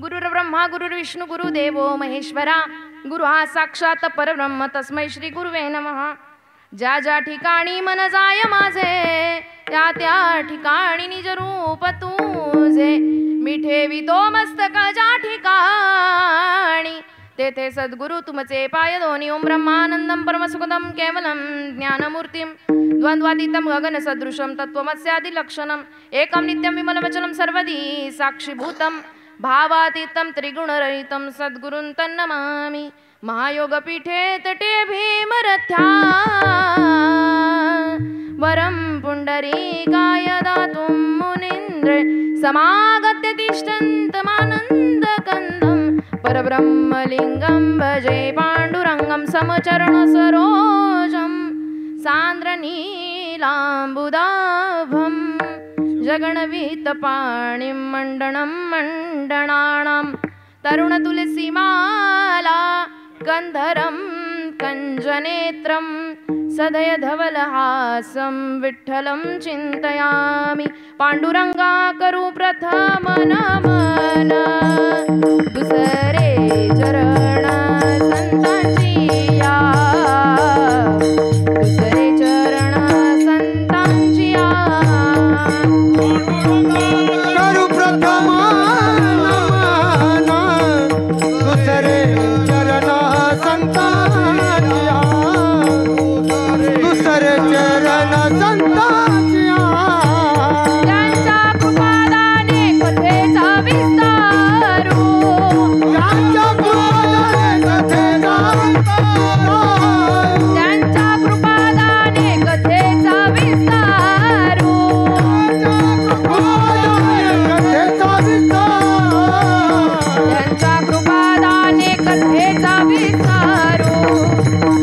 गुरुर्ब्रह्मा गुरुर्विष्णू गुरुदेवो महेश्वरा गुरु हा साक्षात परब्रह्म तस्मै श्री गुरुवे नमः। ज्या ज्या ठिकाणी मन जाय माझे त्या त्या ठिकाणी निज रूप तुझे मी ठेवितो मस्तक ज्या ठिकाणी तेथे सद्गुरु तुमचे पाय दोन्ही। ओम ब्रह्मानंदं परमसुखदं केवलं ज्ञानमूर्तिं द्वंद्वातीतं गगन सदृशं तत्त्वमस्यादि लक्षणं एकं नित्यं विमलवचनं सर्वदी साक्षीभूतं भावातीतं त्रिगुणरहितं सद्गुरुं तन्नमामि। महायोगपीठे तटे भीमरथ्या वरं पुण्डरीकाय दातुं मुनीन्द्रे समागत्य तिष्ठन्तमानन्दकन्दं परब्रह्मलिङ्गं भजे पाण्डुरङ्गं समचरणसरोजं सान्द्रनीलाम्बुदाभं जगणवीतपाणिं मण्डनं मण्डनानां तरुणतुलसीमाला गन्धरं कञ्जनेत्रं सदयधवलहासं विठ्ठलं चिन्तयामि। पाण्डुरङ्गा करू प्रथम नमन दुसरे चरण संतांची या दुसरे चरण संतांची या करू प्रथम नमन दुसरे चरण संतांची या दुसरे चरण संतांची या त्यांच्या कृपादाने कथेचा विस्तारू त्यांच्या कृपादाने कथेचा विस्तारू त्यांच्या कृपादाने कथेचा विस्तारू कथेचा विस्तार त्यांच्या कृपादाने कथेचा विस्तारू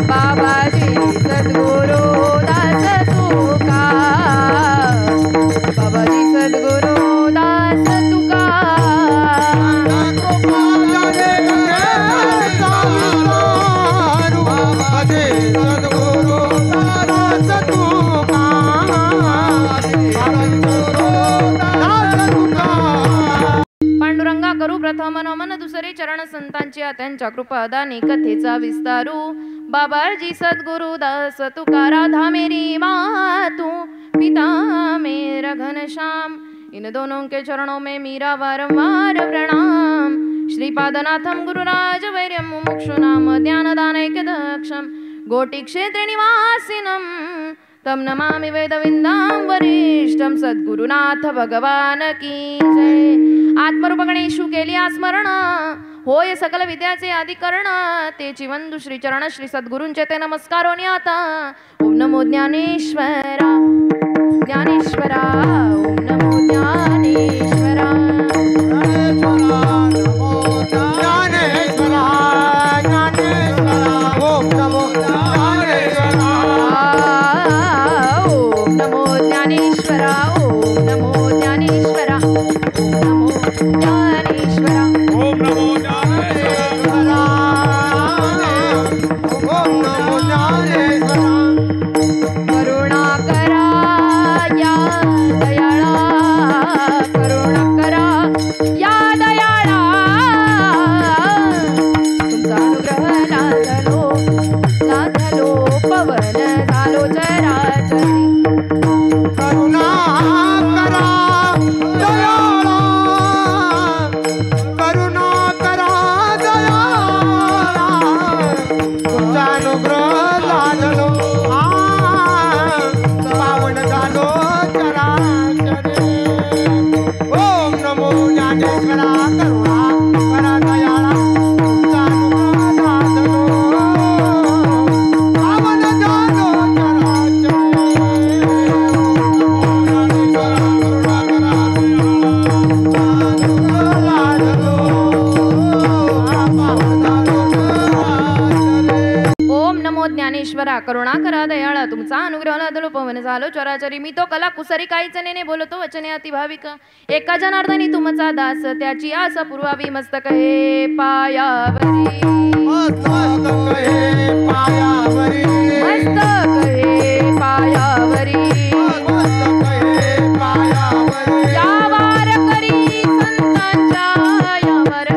बाबाजी सद्गुरु दास तुका बाबाजी सद्गुरु दास तुका पांडुरंगा करू प्रथम नमन दुसरे चरण संतांची त्यांच्या कृपादानी कथेचा विस्तारू बाबाजी सद्गुरु दास तुका राधा मेरी मातू पिता मेरा घनश्याम इन दोनों के चरणों में मेरा वारंवार प्रणाम। श्रीपादनाथम गुरुराज वैर्यम मुमुक्षु नाम ध्यानदानैकदक्षम गोटी क्षेत्र निवासिनम तम नमामि वेदविंदां वरिष्ठं सद्गुरुनाथ भगवान की जय। आत्मरूप गणेशु केली स्मरण होय सकल विद्याचे अधिकरण तेची वंदू श्री चरण श्री सद्गुरूंचे ते नमस्कारो न्याता। ओम नमो ज्ञानेश्वरा ज्ञानेश्वरा ओम नमो ज्ञानेश्वरा ओम नमो ओम नमो ज्ञानेश्वरा ओम नमो ज्ञानेश्वरा ओम नमो ज्ञानेश्वरा ओम नमो ज्ञानेश्वरा ओम नमो ज्ञानेश्वरा करुणाकरा या दयाळा करुणाकरा या दयाळा तुमचा अनुग्रह लाधलो पवन झालो चराचरी करुणा करा दयाळा करुणा करा दयाळा तुमचा अनुग्रह लादलो पावन झालो चराचरी। ओम नमो ज्ञानेश्वरा करुणा करा दयाळा तुमचा अनुग्रह लादलो पावन झालो ओम नमो ज्ञानेश्वरा करुणा करा दयाळा तुमचा अनुग्रह लादलो पवन झालो चराचरी। मी तो कला कुसरी काहीच नेने बोलतो वचने अति भाविक एका जनार्दनी तुमचा दास त्याची आस पुरवावी मस्तक हे पायावरी मस्तक हे पायावरी मस्तक हे पायावरी मस्तक हे पायावरी या वार करी संतांच्या या वार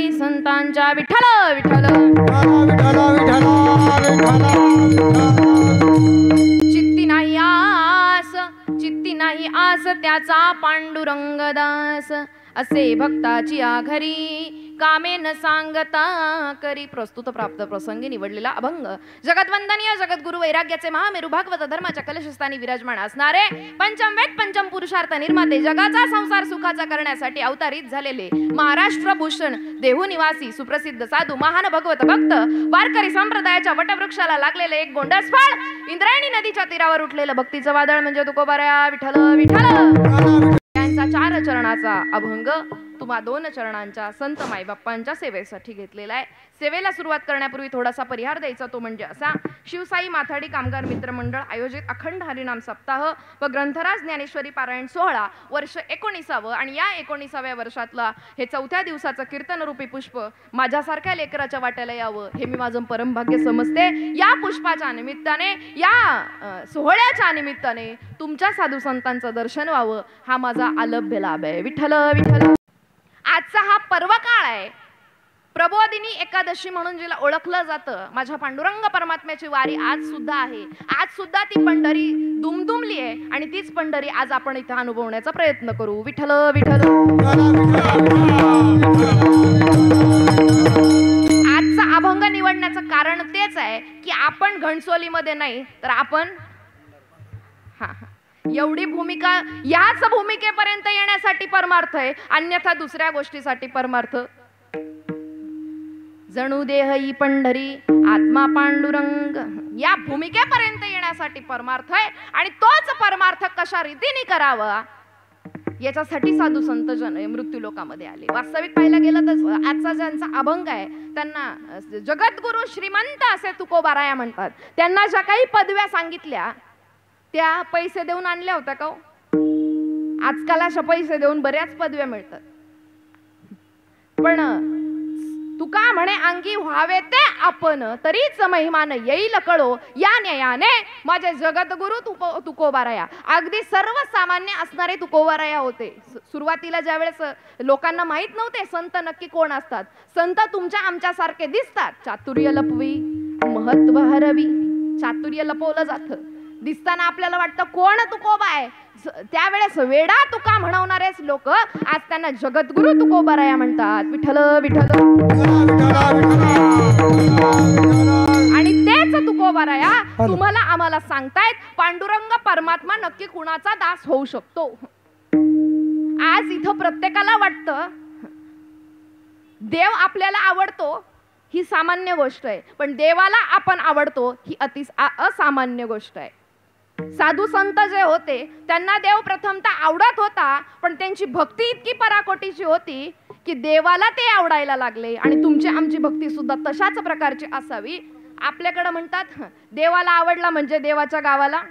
वारकरी संतांच्या विठ्ठल विठ्ठल विठ्ठल चित्ती नाही आस त्याचा पांडुरंगदास असे भक्ताची आघरी कामे न सांगता करी. प्रस्तुत प्राप्त प्रसंगी निवडलेला अभंग जगतवंदनीय जगद्गुरु वैराग्याचे महामेरू भागवत धर्माच्या कलशस्थानी विराजमान असणारे पंचम वेद पंचम पुरुषार्थ निर्माते जगाचा संसार सुखाचा करण्यासाठी अवतारित झालेले महाराष्ट्र भूषण देहू निवासी सुप्रसिद्ध साधू महान भगवत भक्त वारकरी संप्रदायाच्या वटवृक्षाला लागलेले एक गोंडस फळ इंद्रायणी नदीच्या तीरावर उठलेलं भक्तीचं वादळ म्हणजे तुकोबाऱ्या विठ्ठल विठ्ठल यांचा 4 चरणाचा अभंग तुम्हा 2 चरणांच्या संत माईबाप्पांच्या सेवेसाठी घेतलेला आहे. सेवेला सुरुवात करण्यापूर्वी थोडासा परिहार द्यायचा, तो म्हणजे असा: शिवसाई माथाडी कामगार मित्र मंडळ आयोजित अखंड हरिनाम सप्ताह व ग्रंथराज ज्ञानेश्वरी पारायण सोहळा वर्ष 19वे आणि या 19व्या वर्षातला हे 4थ्या दिवसाचं कीर्तनरूपी पुष्प माझ्यासारख्या लेकराच्या वाट्याला यावं हे मी माझं परमभाग्य समजते. या पुष्पाच्या निमित्ताने या सोहळ्याच्या निमित्ताने तुमच्या साधू संतांचं दर्शन व्हावं हा माझा अलभ्य लाभ आहे. विठ्ठल विठ्ठल. आजचा हा पर्व काळ आहे, प्रबोधिनी एकादशी म्हणून जिला ओळखलं जातं. माझ्या पांडुरंग परमात्म्याची वारी आज सुद्धा आहे. आज सुद्धा ती पंढरी दुमदुमली आहे आणि तीच पंढरी आज आपण इथं अनुभवण्याचा प्रयत्न करू. विठ्ठल विठ्ठल. आजचा अभंग निवडण्याचं कारण तेच आहे की आपण घणसोलीमध्ये नाही तर आपण एवढी भूमिका याच भूमिकेपर्यंत येण्यासाठी परमार्थ आहे, अन्यथा दुसऱ्या गोष्टीसाठी परमार्थ. जणू देह ही पंढरी आत्मा पांडुरंग या भूमिकेपर्यंत येण्यासाठी परमार्थ आहे आणि तोच परमार्थ कशा रीतीने करावा याच्यासाठी साधू संत जन मृत्यू लोकामध्ये आले. वास्तविक पाहायला गेलं तर आजचा ज्यांचा अभंग आहे त्यांना जगद्गुरु श्रीमंत असे तुकोबाराया म्हणतात. त्यांना ज्या काही पदव्या सांगितल्या त्या पैसे देऊन आणल्या होत्या का? आजकाल अशा पैसे देऊन बऱ्याच पदव्या मिळतात. पण तुका म्हणे अंगी व्हावे ते आपण तरीच महिमान येईल कळो या न्यायाने माझे जगद्गुरु तुकोबाराया. अगदी सर्वसामान्य असणारे तुकोबाराया होते. सुरुवातीला ज्यावेळेस लोकांना माहित नव्हते संत नक्की कोण असतात, संत तुमच्या आमच्या सारखे दिसतात, चातुर्य लपवी महत्व हरवी. चातुर्य लपवलं जातं, दिसताना आपल्याला वाटतं कोण तुकोबा आहे. त्यावेळेस वेडा तुका म्हणवणारेच लोक आज त्यांना जगद्गुरु तुकोबाराया म्हणतात. विठ्ठल विठ्ठल. आणि तेच तुकोबाराया तुम्हाला आम्हाला सांगतायत पांडुरंग परमात्मा नक्की कुणाचा दास होऊ शकतो. आज इथं प्रत्येकाला वाटतं देव आपल्याला आवडतो ही सामान्य गोष्ट आहे, पण देवाला आपण आवडतो ही असामान्य गोष्ट आहे. साधू संत जे होते त्यांना देव प्रथमतः आवडत होता, पण त्यांची भक्ती इतकी पराकोटीची होती की देवाला ते आवडायला लागले. आणि तुमची आमची भक्ती सुद्धा तशाच प्रकारची असावी. आपल्याकडे म्हणतात देवाला आवडला म्हणजे देवाच्या गावाला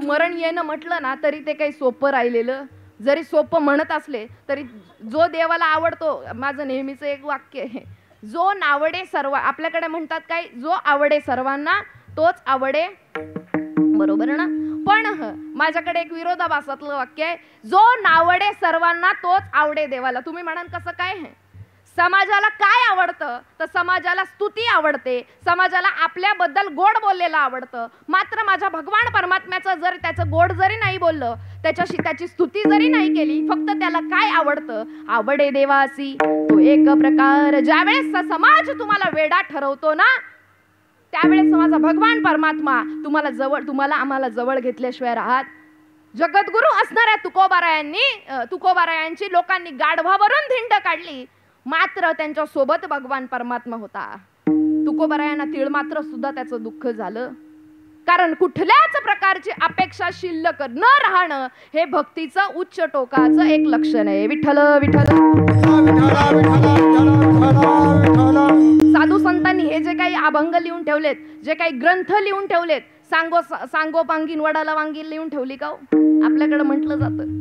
मरण येणं म्हटलं ना तरी ते काही सोपं राहिलेलं. जरी सोपं म्हणत असले तरी जो देवाला आवडतो, माझं नेहमीचं एक वाक्य आहे, जो नावडे सर्व, आपल्याकडे म्हणतात काय, जो आवडे सर्वांना तोच आवडे, बरोबर ना? पण माझ्याकडे एक विरोधाभासातलं वाक्य आहे, जो नावडे सर्वांना तोच आवडे देवाला. तुम्ही म्हणाल कसं काय? समाजाला काय आवडतं तर समाजाला स्तुती आवडते, समाजाला आपल्याबद्दल गोड बोललेलं आवडतं. मात्र माझ्या भगवान परमात्म्याचं जर त्याचं गोड जरी नाही बोललं, त्याच्याशी त्याची स्तुती जरी नाही केली, फक्त त्याला काय आवडतं, आवडे देवासी तो एक प्रकार. ज्यावेळेस समाज तुम्हाला वेडा ठरवतो ना त्यावेळेस माझा भगवान परमात्मा तुम्हाला आम्हाला जवळ घेतल्याशिवाय राहत. जगद्गुरु असणाऱ्या तुकोबारायांची लोकांनी गाढवावरून धिंड काढली, मात्र त्यांच्या सोबत भगवान परमात्मा होता. तुकोबारायांना तीळ मात्र सुद्धा त्याचं दुःख झालं, कारण कुठल्याच प्रकारची अपेक्षा शिल्लक न राहणं हे भक्तीचं उच्च टोकाचं एक लक्षण आहे. विठ्ठल विठ्ठल. साधू संतांनी हे जे काही अभंग लिहून ठेवलेत, जे काही ग्रंथ लिहून ठेवलेत, सांगोपांगीन वडाला वांगी लिहून ठेवली का? आपल्याकडे म्हटलं जातं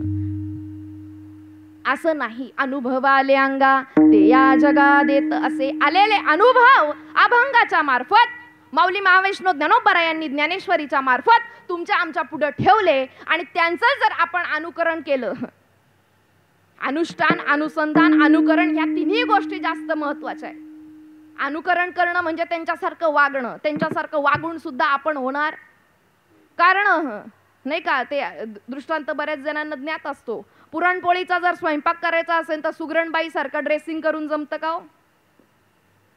असं नाही. अनुभवाले अंगा ते या जगा देत असे आलेले अनुभव अभंगाच्या मार्फत माऊली महावैष्णव ज्ञानोबरायांनी ज्ञानेश्वरीच्या मार्फत तुमच्या आमच्या पुढे ठेवले आणि त्यांचं जर आपण अनुकरण केलं अनुष्ठान, अनुसंधान, अनुकरण ह्या तिन्ही गोष्टी जास्त महत्वाच्या आहेत. अनुकरण करणं म्हणजे त्यांच्यासारखं वागणं, त्यांच्यासारखं वागून सुद्धा आपण होणार. कारण नाही का, ते दृष्टांत बऱ्याच जणांना ज्ञात असतो. पुरणपोळीचा जर स्वयंपाक करायचा असेल तर सुगरणबाई सारखं ड्रेसिंग करून जमतं का हो?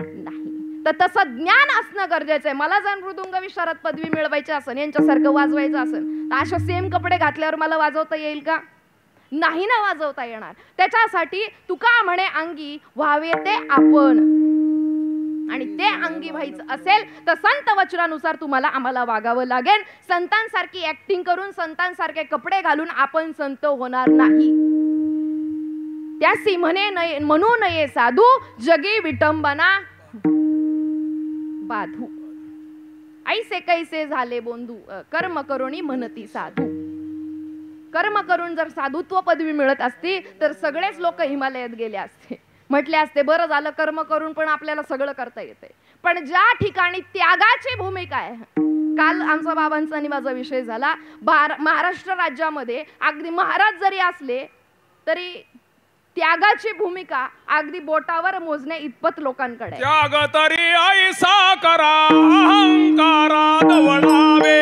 नाही. तर तसं ज्ञान असणं गरजेचं आहे. मला जर मृदुंग विशारद पदवी मिळवायची असेल, यांच्यासारखं वाजवायचं असेल, तर अशा सेम कपडे घातल्यावर मला वाजवता येईल का? नाही ना वाजवता येणार. त्याच्यासाठी तुका म्हणे अंगी व्हावे ते आपण, आणि ते अंगी व्हायचं असेल तर संत वचनानुसार तुम्हाला आम्हाला वागावं लागेल. संतांसारखी ऍक्टिंग करून, संतांसारखे कपडे घालून आपण संत होणार नाही. त्यासी म्हणू नये साधू, जगी विटंबना बाधू. ऐसे कैसे झाले बोंधू, कर्म करुणी म्हणती साधू. कर्म करून जर साधुत्व पदवी मिळत असती तर सगळेच लोक हिमालयात गेले असते. म्हटले असते बरं झालं कर्म करून पण आपल्याला सगळं करता येते. पण ज्या ठिकाणी त्यागाची भूमिका आहे, काल आमचा बाबांचा आणि माझा विषय झाला, महाराष्ट्र राज्यामध्ये अगदी महाराज जरी असले तरी त्यागाची भूमिका अगदी बोटावर मोजणे इतपत लोकांकडे. त्याग तरी ऐसा करा, अहंकारा दवडावे,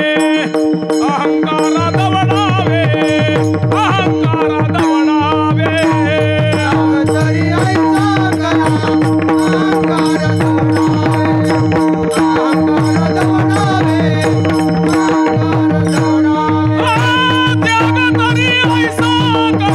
अहंकारा दवडावे, अहंकारा दवडावे. त्याग तरी ऐसा करा, अहंकार दवडावे, अहंकार दवडावे, अहंकार दवडावे. त्याग तरी ऐसा करा,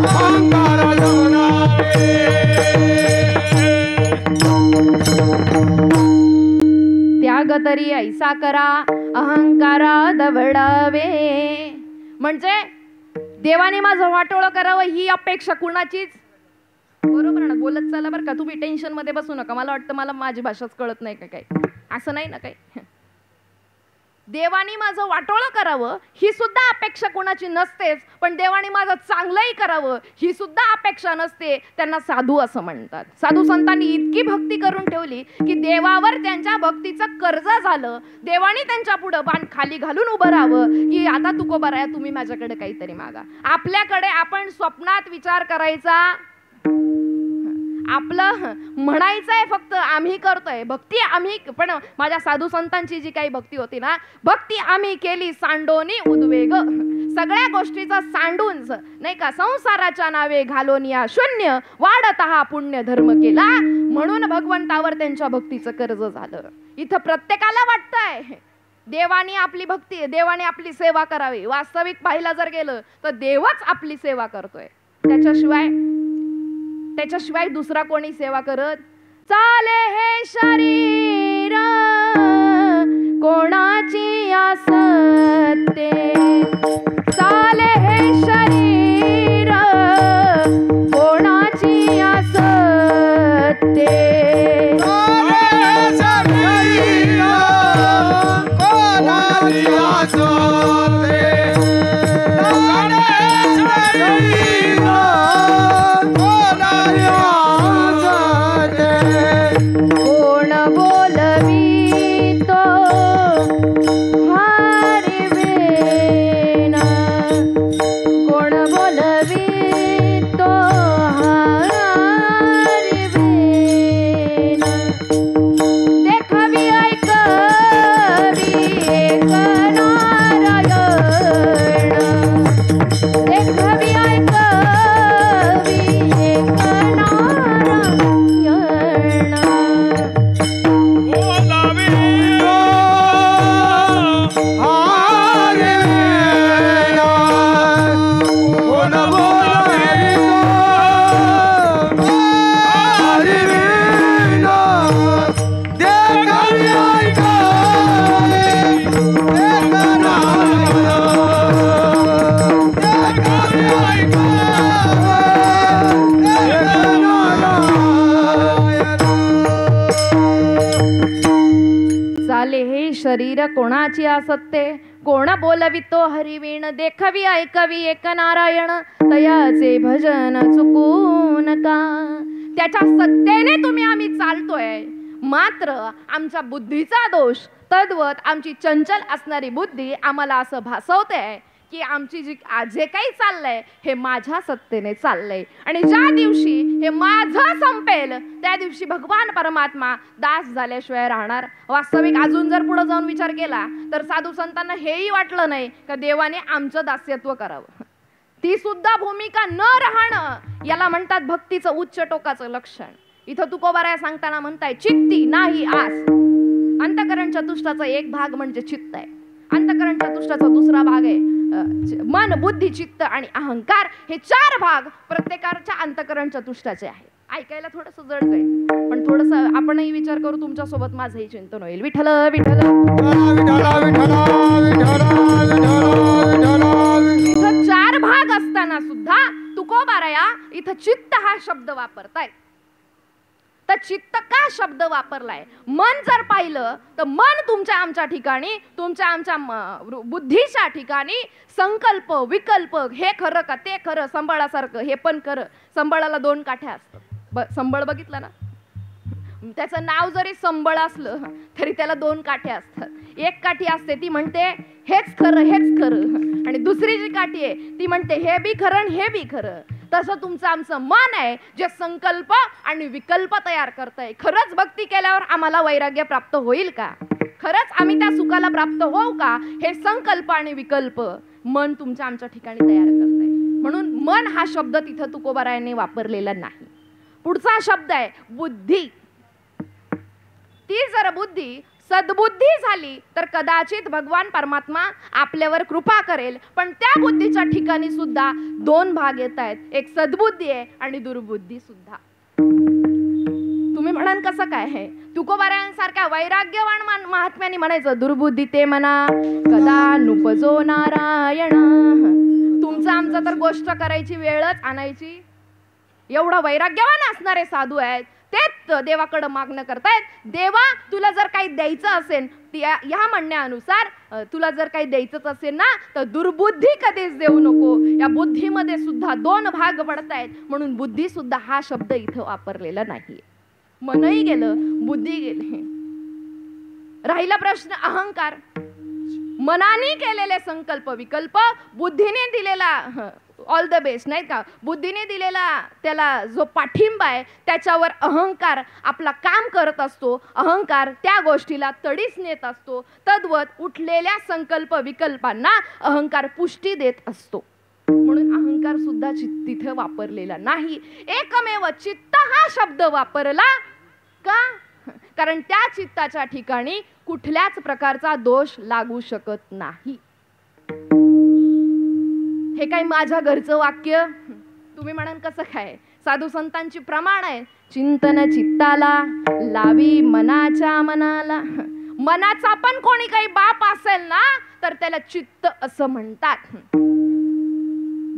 अहंकारा दवडावे, त्याग तरी ऐसा करा, अहंकारा दवडावे. म्हणजे देवाने माझं वाटोळं करावं ही अपेक्षा कुणाचीच बरोबर ना. बोलत चला बरं का, तुम्ही टेन्शन मध्ये बसू नका. मला वाटतं मला माझी भाषाच कळत नाही का काय, असं नाही ना काही. देवाने माझं वाटोळं करावं ही सुद्धा अपेक्षा कोणाची नसतेच, पण देवाने माझं चांगलंही करावं ही सुद्धा अपेक्षा नसते. त्यांना साधू असं म्हणतात. साधू संतांनी इतकी भक्ती करून ठेवली की देवावर त्यांच्या भक्तीचं कर्ज झालं. देवाने त्यांच्या पुढं बाण खाली घालून उभं राहावं की आता तुकोबा राया, तुम्ही माझ्याकडे काहीतरी मागा. आपल्याकडे आपण स्वप्नात विचार करायचा, आपलं म्हणायचंय फक्त आम्ही करतोय भक्ती आम्ही. पण माझ्या साधू संतांची जी काही भक्ती होती ना, भक्ती आम्ही केली सांडोनी उद्वेग. सगळ्या गोष्टीचा सांडून नाही का, संसाराच्या नावे घालोनिया शून्य, वाढत हा पुण्य धर्म केला. म्हणून भगवंतावर त्यांच्या भक्तीचं कर्ज झालं. इथं प्रत्येकाला वाटतंय देवाने आपली भक्ती, देवाने आपली सेवा करावी. वास्तविक पाहिलं जर गेलं तर देवच आपली सेवा करतोय, त्याच्याशिवाय दुसरा कोणी सेवा करत चाले हे शरीर कोणाची असते. चाले हे शरीर कोणाची असते. शरीर कोणाची असत्ते, कोण बोलवितो हरिवीण, देखवी ऐकवी एक नारायण, तयाचे भजन चुकू नका. त्याच्या सत्तेने तुम्ही आम्ही चालतोय, मात्र आमच्या बुद्धीचा दोष, तद्वत आमची चंचल असणारी बुद्धी आम्हाला असं भासवते की आमची जे काही चाललंय हे माझ्या सत्तेने चाललंय, आणि ज्या दिवशी हे माझं संपेल त्या दिवशी भगवान परमात्मा दास झाल्याशिवाय राहणार. वास्तविक अजून जर पुढे जाऊन विचार केला तर साधू संतांना हेही वाटलं नाही का देवाने आमचं दास्यत्व करावं. ती सुद्धा भूमिका न राहणं याला म्हणतात भक्तीचं उच्च टोकाचं लक्षण. इथं तुकोबाराया सांगताना म्हणताय चित्ती नाही आस. अंतःकरण चतुष्टाचा एक भाग म्हणजे चित्त आहे, अंतःकरण चतुष्टाचा दुसरा भाग आहे मन, बुद्धी, चित्त आणि अहंकार. हे 4 भाग प्रत्येकाच्या अंतःकरण चतुष्टाचे आहे. ऐकायला थोडंसं जड जाईल, पण थोडंसं आपणही विचार करू, तुमच्या सोबत माझंही चिंतन होईल. विठ्ठल विठ्ठल इथं 4 भाग असताना सुद्धा तुकोबाराया इथं चित्त हा शब्द वापरतायत. तर चित्त का शब्द वापरलाय? मन जर पाहिलं तर मन तुमच्या आमच्या ठिकाणी, तुमच्या आमच्या बुद्धीच्या ठिकाणी संकल्प विकल्प, हे खरं का ते खरं, संबळासारखं हे पण खरं. संबळाला 2 काठ्या असतात. संबळ बघितलं ना, त्याचं नाव जरी संबळ असलं तरी त्याला 2 काठ्या असतात. एक काठी असते ती म्हणते हेच खरं हेच खरं, आणि दुसरी जी काठी आहे ती म्हणते हे बी खरं हे बी खरं. तसं तुमचं आमचं मन आहे जे संकल्प आणि विकल्प तयार करतंय. खरंच भक्ती केल्यावर आम्हाला वैराग्य प्राप्त होईल का? खरंच आम्ही त्या सुखाला प्राप्त होऊ का? हे संकल्प आणि विकल्प मन तुमच्या आमच्या ठिकाणी तयार करतंय. म्हणून मन हा शब्द तिथं तुकोबारायांनी वापरलेला नाही. पुढचा शब्द आहे बुद्धी. ती जर बुद्धी सद्बुद्धी झाली तर कदाचित भगवान परमात्मा आपल्यावर कृपा करेल. पण त्या बुद्धीच्या ठिकाणी सुद्धा 2 भाग येत आहेत, एक सद्बुद्धी आहे आणि दुर्बुद्धी सुद्धा. तुम्ही म्हणाल कसं काय आहे? तुकोबारायांसारख्या वैराग्यवान महात्म्याने म्हणायचं दुर्बुद्धी ते म्हणा कदा नुपजो नारायण. तुमचं आमचं तर गोष्ट करायची वेळच आणायची. एवढा वैराग्यवान असणारे साधू आहेत, तेच देवाकडे मागणं करतायत. देवा तुला जर काही द्यायचं असेल, या म्हणण्यानुसार तुला जर काही द्यायचंच असेल ना तर दुर्बुद्धी कधीच देऊ नको. या बुद्धीमध्ये सुद्धा 2 भाग पडतायत, म्हणून बुद्धी सुद्धा हा शब्द इथं वापरलेला नाही. मनही गेलं, बुद्धी गेली. राहिला प्रश्न अहंकार. मनाने केलेले संकल्प विकल्प, बुद्धीने दिलेला ऑल द बेस्ट नाही का, बुद्धीने दिलेला त्याला जो पाठिंबा आहे त्याच्यावर अहंकार आपला काम करत असतो. अहंकार त्या गोष्टीला तडीस नेत असतो. तद्वत उठलेल्या संकल्प विकल्पांना अहंकार पुष्टी देत असतो. म्हणून अहंकार सुद्धा तिथे वापरलेला नाही. एकमेव चित्त हा शब्द वापरला का? कारण त्या चित्ताच्या ठिकाणी कुठल्याच प्रकारचा दोष लागू शकत नाही. हे काय माझ्या घरचं वाक्य? तुम्ही म्हणाल कसं काय? साधू संतांची प्रमाण आहे, चिंतन चित्ताला लावी मनाच्या मनाला. मनाचा पण कोणी काही बाप असेल ना तर त्याला चित्त असं म्हणतात.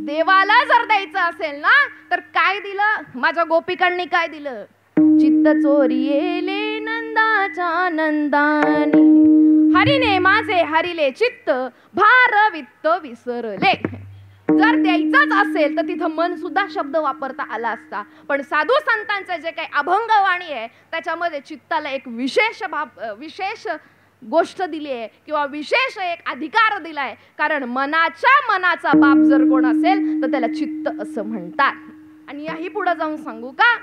देवाला जर द्यायचं असेल ना तर काय दिलं? माझ्या गोपिकांनी काय दिलं? चित्त चोरियेले नंदाच्या नंदानी, हरिने माझे हरिले चित्त भार वित्त विसरले. जर द्यायचंच असेल तर तिथं मन सुद्धा शब्द वापरता आला असता. पण साधू संतांचं जे काही अभंगवाणी आहे त्याच्यामध्ये चित्ताला एक विशेष गोष्ट दिली आहे किंवा विशेष एक अधिकार दिलाय. कारण मनाचा बाप जर कोण असेल तर त्याला चित्त असं म्हणतात. आणि याही पुढे जाऊन सांगू का,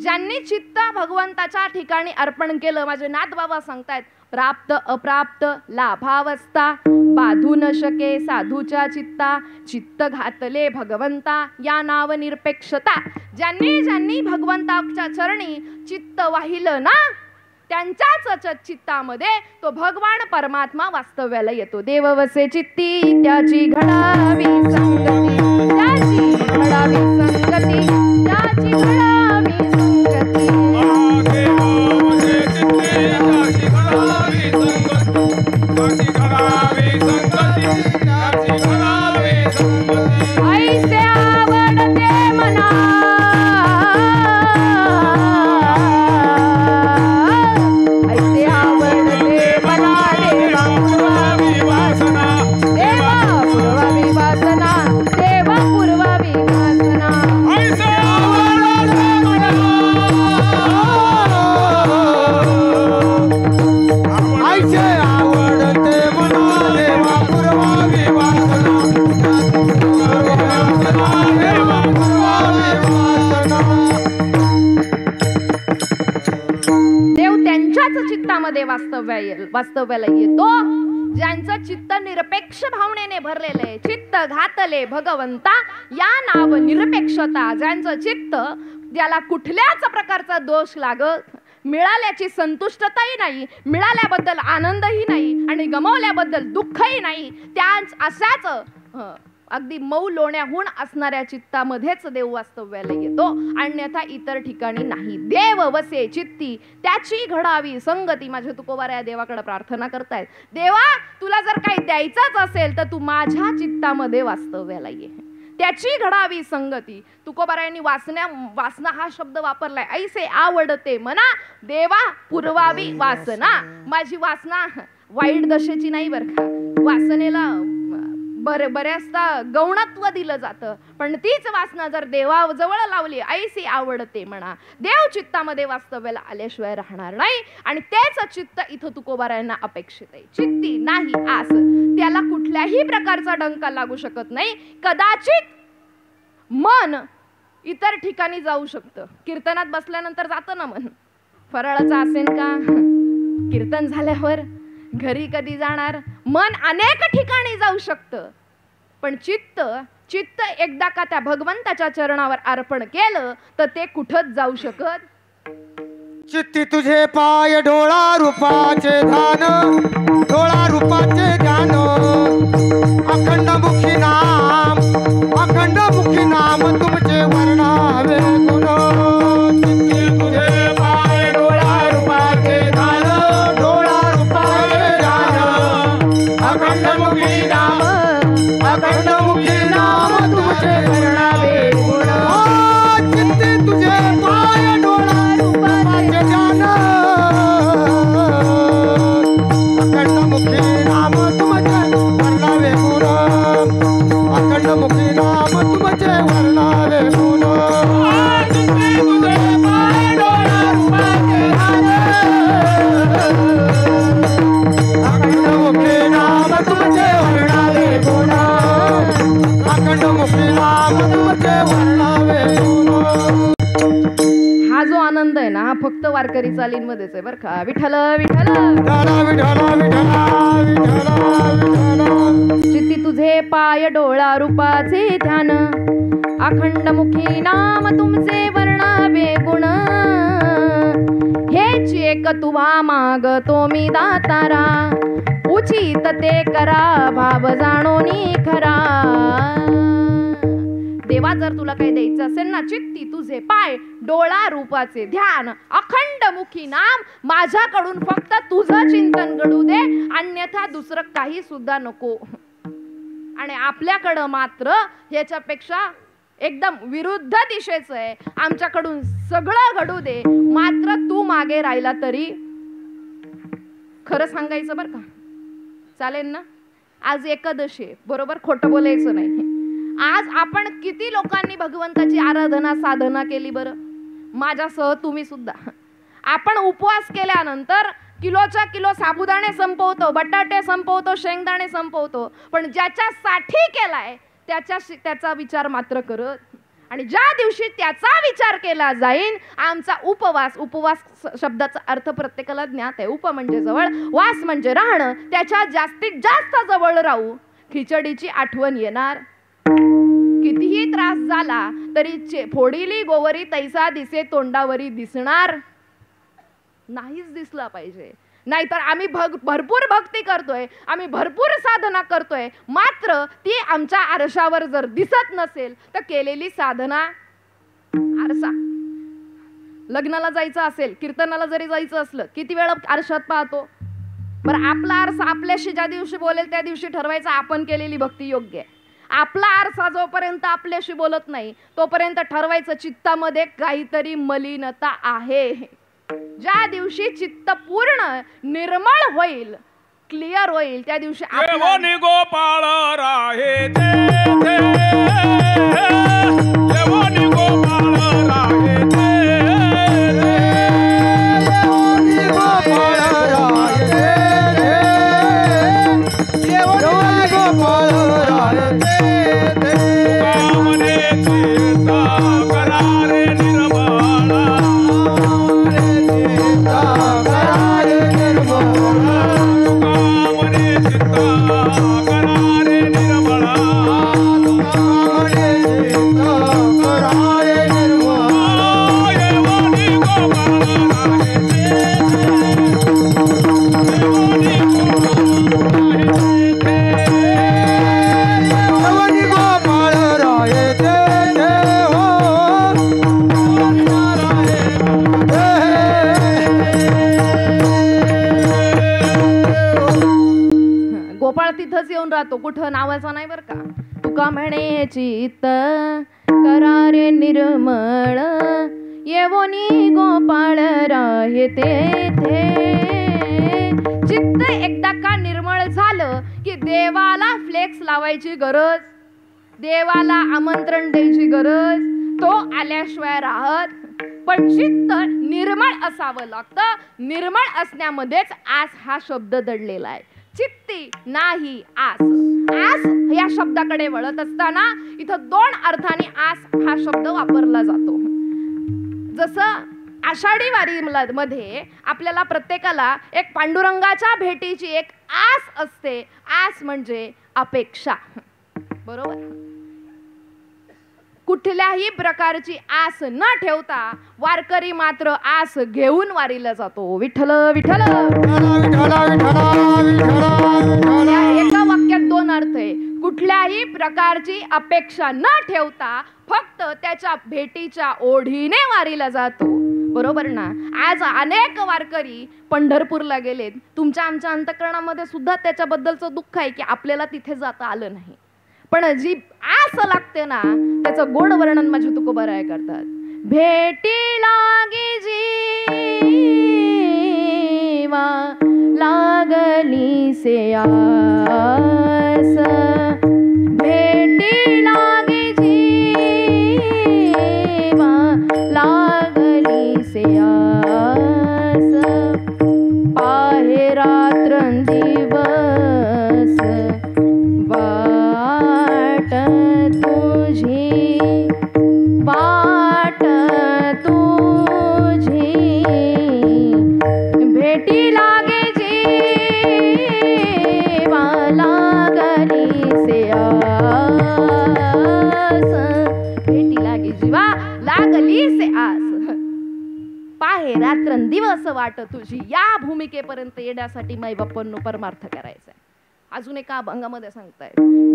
ज्यांनी चित्त भगवंताच्या ठिकाणी अर्पण केलं, माझे नाथ बाबा सांगतायत, प्राप्त अप्राप्त लाभावस्था बाधू न शके साधूच्या चित्ता, चित्त घातले भगवंता या नाव निरपेक्षता. ज्यांनी भगवंताच्या चरणी चित्त वाहिलं ना त्यांच्याच चित्तामध्ये तो भगवान परमात्मा वास्तव्याला येतो. देव वसे चित्ती त्याची घडावी संगती, त्याची घडावी संगती, त्याची घडावी संगती. ऐसे आवडते मना, ऐसे आवडते मना त्यांच्याच चित्तामध्ये वास्तव्याला येतो, ज्यांचं चित्त निरपेक्ष भावनेने भरलेलं आहे. चित्त घातले भगवंता या नाव निरपेक्षता, ज्यांचं चित्त ज्याला कुठल्याच प्रकारचा दोष लागत, मिळाल्याची संतुष्टताही नाही, मिळाल्याबद्दल आनंदही नाही आणि गमावल्याबद्दल दुःखही नाही, त्याच अशाच अगदी मऊ लोण्याहून असणाऱ्या चित्तामध्येच देव वास्तव्याला येतो, अन्यथा इतर ठिकाणी नाही. देव वसे चित्ती त्याची घडावी संगती. माझे तुकोबारा या देवाकडे प्रार्थना करतायत, देवा तुला जर काही द्यायचंच असेल तर तू माझ्या चित्तामध्ये वास्तव्याला ये, त्याची घडावी संगती. तुकोबारायांनी वासना हा शब्द वापरलाय. ऐसे आवडते मना देवा पुरवावी वासना. माझी वासना वाईट दशेची नाही बरं का. वासनेला बऱ्याचदा गौणत्व दिलं जातं, पण तीच वासना जर देवाजवळ लावली, ऐसी आवडते म्हणा, देव चित्तामध्ये वास्तव्याला आल्याशिवाय राहणार नाही. आणि तेच चित्त इथं तुकोबारायांना अपेक्षित आहे. चित्ती नाही आस, त्याला कुठल्याही प्रकारचा डंका लागू शकत नाही. कदाचित मन इतर ठिकाणी जाऊ शकतं. कीर्तनात बसल्यानंतर जातं ना मन, फराळाचं असेल का, कीर्तन झाल्यावर घरी कधी जाणार, मन अनेक ठिकाणी जाऊ शकतं. पण चित्त एकदा का त्या भगवंताच्या चरणावर अर्पण केलं तर ते कुठंच जाऊ शकत. चित्ती तुझे पाय डोळा रूपाचे ध्यान, डोळा रूपाचे ध्यान, अखंड मुखी नाम, अखंड मुखी नाम तुमचे वर्णावे गुण. चित्ती तुझे पाय डोळा रूपाचे ध्यान, डोळा रूपाचे ध्यान, अखंड मुखी नाम, अखंड मुखी नाम तुमचे वर्णावे गुण. चित्ती तुझे पाय डोळा रूपाचे ध्यान, अखंड मुखी नाम तुमचे वर्णावे गुण, अखंड मुखी नाम तुमचे वर्णावे गुण. चित्ती तुझे पाय डोळा रूपाचे ध्यान, अखंड मुखी नाम तुमचे वर्णावे गुण, अखंड मुखी नाम तुमचे वर्णावे गुण. हा जो आनंद आहे ना, हा फक्त वारकरी चालींमध्येच आहे बरं का. विठ्ठल विठ्ठल विठ्ठला विठ्ठला विठ्ठला विठ्ठला विठ्ठला. चित्ती तुझे पाय डोळा रूपाचे ध्यान, अखंड मुखी नाम तुमचे वर्णावे गुण. हेच एक तुवा मागतो मी दातारा, उचित ते करा भाव जाणोनी खरा. देवा जर तुला काही द्यायचं असेल ना, चित्ती तुझे पाय डोळा रूपाचे ध्यान, अखंड मुखी नाम, माझ्याकडून फक्त तुझं चिंतन घडू दे, अन्यथा दुसरं काही सुद्धा नको. आणि आपल्याकडं मात्र याच्यापेक्षा एकदम विरुद्ध दिशेचं आहे. आमच्याकडून सगळं घडू दे, मात्र तू मागे राहिला तरी. खरं सांगायचं बरं का, चालेल ना. आज एकादशी आहे, बरोबर, खोटं बोलायचं नाही. आज आपण किती लोकांनी भगवंताची आराधना साधना केली बरं, माझ्यासह तुम्ही सुद्धा. आपण उपवास केल्यानंतर किलोच्या किलो साबुदाणे संपवतो, बटाटे संपवतो, शेंगदाणे संपवतो, पण ज्याच्यासाठी केलाय त्याचा विचार मात्र करत. आणि ज्या दिवशी त्याचा विचार केला जाईल, आमचा उपवास शब्दाचा अर्थ प्रत्येकाला ज्ञात आहे. उप म्हणजे जवळ, वास म्हणजे राहणं, त्याच्या जास्तीत जास्त जवळ राहू. खिचडीची आठवण येणार, कितीही त्रास झाला तरी फोडीली गोवरी तैसा दिसे तोंडावरी दिसणार नाहीच दिसला पाहिजे. नाहीतर आम्ही भरपूर भक्ती करतोय, आम्ही भरपूर साधना करतोय, मात्र ती आमच्या आरशावर जर दिसत नसेल तर केलेली साधना आरसा. लग्नाला जायचं असेल, कीर्तनाला जरी जायचं असलं, किती वेळा आरशात पाहतो बरं. आपला आरसा आपल्याशी ज्या दिवशी बोलेल त्या दिवशी ठरवायचा आपण केलेली भक्ती योग्य आहे. आपला आरसा जोपर्यंत आपल्याशी बोलत नाही तोपर्यंत ठरवायचं चित्तामध्ये काहीतरी मलिनता आहे. ज्या दिवशी चित्त पूर्ण निर्मळ होईल, क्लिअर होईल, त्या दिवशी देवानी गोपाळ राहे ते, देवानी गोपाळ राहे ते, देवानी गोपाळ राहे ते, देवानी गोपाळ राहे ते. कामने चित्ता करा रे निर्मळा, चित्ता करा गोपाळ तिथंच येऊन राहतो, कुठं नावाचा नाही बरं का. तुका म्हणे चित्त करारे निर्मळ, येवोनी गोपाळ राहे तेथे. चित्त एकदा का निर्मळ झालं की देवाला फ्लेक्स लावायची गरज, देवाला आमंत्रण द्यायची गरज, तो आल्याशिवाय राहत. पण चित्त निर्मळ असावं लागतं. निर्मळ असण्यामध्येच आस हा शब्द दडलेला आहे. चित्ती नाही आस. आस या शब्दाकडे वळत असताना इथं दोन अर्थाने आस हा शब्द वापरला जातो. जसं आषाढी वारी मध्ये आपल्याला प्रत्येकाला एक पांडुरंगाच्या भेटीची एक आस असते. आस म्हणजे अपेक्षा, बरोबर. कुठल्याही प्रकारची आस न ठेवता वारकरी मात्र आस घेऊन वारीला जातो. विठ्ठल विठ्ठल. एका वाक्यात दोन अर्थ आहे. कुठल्याही प्रकारची अपेक्षा न ठेवता फक्त त्याच्या भेटीच्या ओढीने वारीला जातो, बरोबर ना. आज अनेक वारकरी पंढरपूरला गेलेत. तुमच्या आमच्या अंतःकरणामध्ये सुद्धा त्याच्याबद्दलचं दुःख आहे की आपल्याला तिथे जाता आलं नाही. पण जी आस लागते ना त्याचं गोड वर्णन माझे तुकोबाराय करतात. भेटी लागी जीवा लागली से आस, भेटी लागी जीवा लागली से आस, पाहे रात्रंदिवस वाट तुझी, वाट तुझी, भेटी लागे जीवा लागली से आस, भेटी लागे जीवा लागली से आस, पाहे रात्रंदिवस वाट तुझी. या भूमिकेपर्यंत येण्यासाठी माई बाप्पांनो परमार्थ करायचा आहे. अजून एका अभंगामध्ये सांगताय.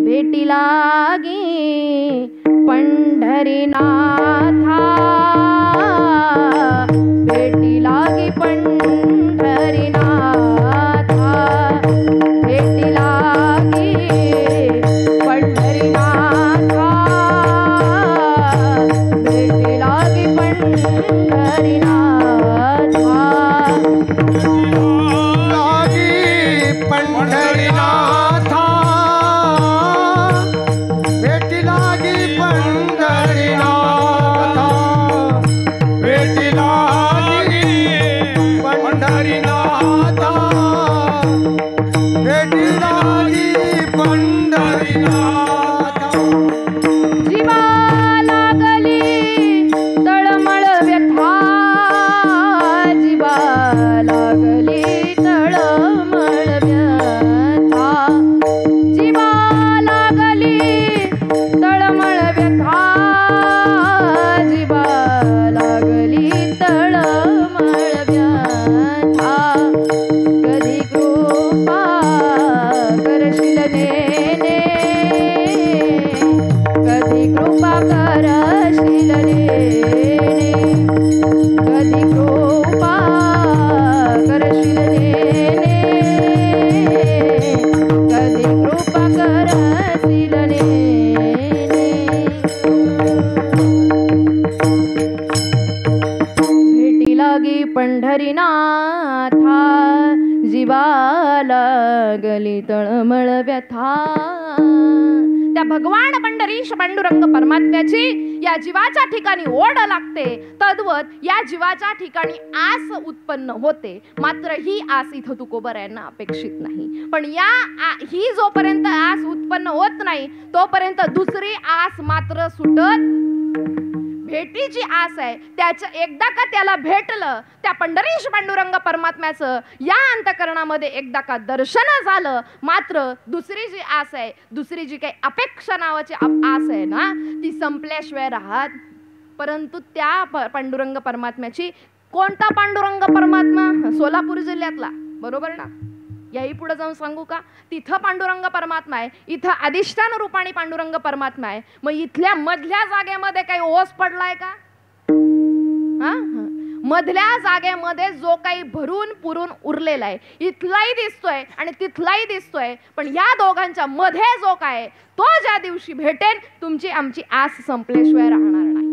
भेटी लागी पंढरीनाथा, भेटी लागी पंढरीनाथा, भेटी लागी पंढरीनाथा, भेटी लागी पंढरीनाथा. पंढरीनाथा, जीवा लागली तळमळ व्यथा. त्या भगवान पंढरीश पांडुरंग परमात्म्याची या जीवाच्या ठिकाणी ओढ लागते. तद्वत या जीवाच्या ठिकाणी आस उत्पन्न होते. मात्र ही आस इथं तुकोबारायांना अपेक्षित नाही. पण ही जोपर्यंत आस उत्पन्न होत नाही तोपर्यंत दुसरी आस मात्र सुटत. भेटीची आस आहे. त्याचं एकदा का त्याला भेटलं, त्या पंढरीश पांडुरंग परमात्म्याचं या अंतःकरणामध्ये एकदा का दर्शन झालं, मात्र दुसरी जी आस आहे, दुसरी जी काही अपेक्षा नावाची आस आहे ना, ती संपल्याशिवाय राहत. परंतु त्या पांडुरंग परमात्म्याची, कोणता पांडुरंग परमात्मा? सोलापूर जिल्ह्यातला, बरोबर ना. याही पुढे जाऊन सांगू का? तिथं पांडुरंग परमात्मा आहे, इथं अधिष्ठान रूपाणी पांडुरंग परमात्मा आहे. मग इथल्या मधल्या जागेमध्ये काही ओस पडलाय का? मधल्या जागेमध्ये जो काही भरून पुरून उरलेला आहे, इथलाही दिसतोय आणि तिथलाही दिसतोय, पण या दोघांच्या मध्ये जो काय तो ज्या दिवशी भेटेल, तुमची आमची आस संपल्याशिवाय राहणार नाही.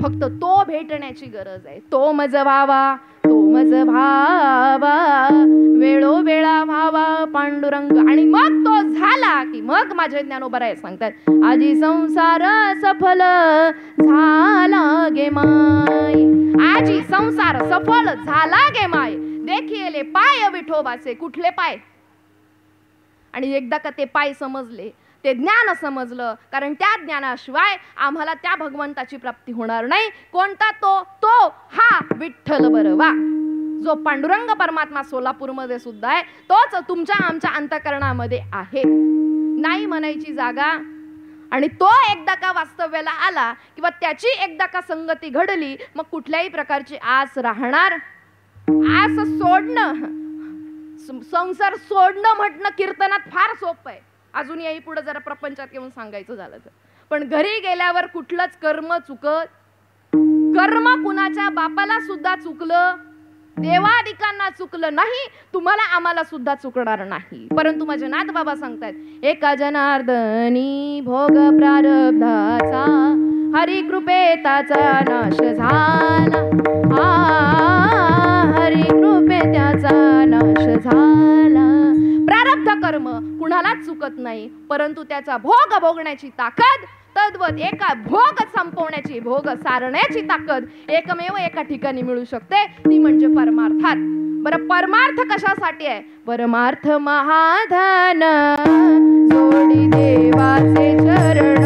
फक्त तो भेटण्याची गरज आहे. तो मज भावा, तो मज भावा, वेळोवेळा भावा पांडुरंग. आणि मग तो झाला की मग माझे ज्ञानोबराय सांगतात, आजी संसार सफल झाला गे माय. आजी संसार सफल झाला गे माय. देखिले पाय विठोबाचे. कुठले पाय? आणि एकदा का ते पाय समजले, ते ज्ञान समजलं, कारण त्या ज्ञानाशिवाय आम्हाला त्या भगवंताची प्राप्ती होणार नाही. कोणता तो? तो हा विठ्ठल बरवा, जो पांडुरंग परमात्मा सोलापूरमध्ये सुद्धा आहे, तोच तुमच्या आमच्या अंतःकरणामध्ये आहे. नाही म्हणायची जागा. आणि तो एकदा का वास्तव्याला आला किंवा त्याची एकदा का संगती घडली, मग कुठल्याही प्रकारची आस राहणार. आस सोडणं, संसार सोडणं म्हटणं कीर्तनात फार सोपं आहे. अजून याही पुढे जरा प्रपंचात येऊन सांगायचं झालं तर, पण घरी गेल्यावर कुठलंच कर्म चुकत. कर्म कुणाच्या बापाला सुद्धा चुकलं, देवादिकांना चुकलं नाही, तुम्हाला आम्हाला सुद्धा चुकणार नाही. परंतु माझे नाथ बाबा सांगतायत, एका जनार्दनी भोग प्रारब्धाचा, हरी कृपेताचा नाश झाला. हरी कृपे त्याचा नाश झाला. प्रारब्ध कर्म कुणालाच चुकत नाही, परंतु त्याचा भोग भोगण्याची ताकद, तद्वत एका भोग संपवण्याची, भोग सारण्याची ताकद एकमेव एका ठिकाणी मिळू शकते, ती म्हणजे परमार्थात. बरं, परमार्थ कशासाठी आहे? परमार्थ महाधन जोडी देवाचे चरण.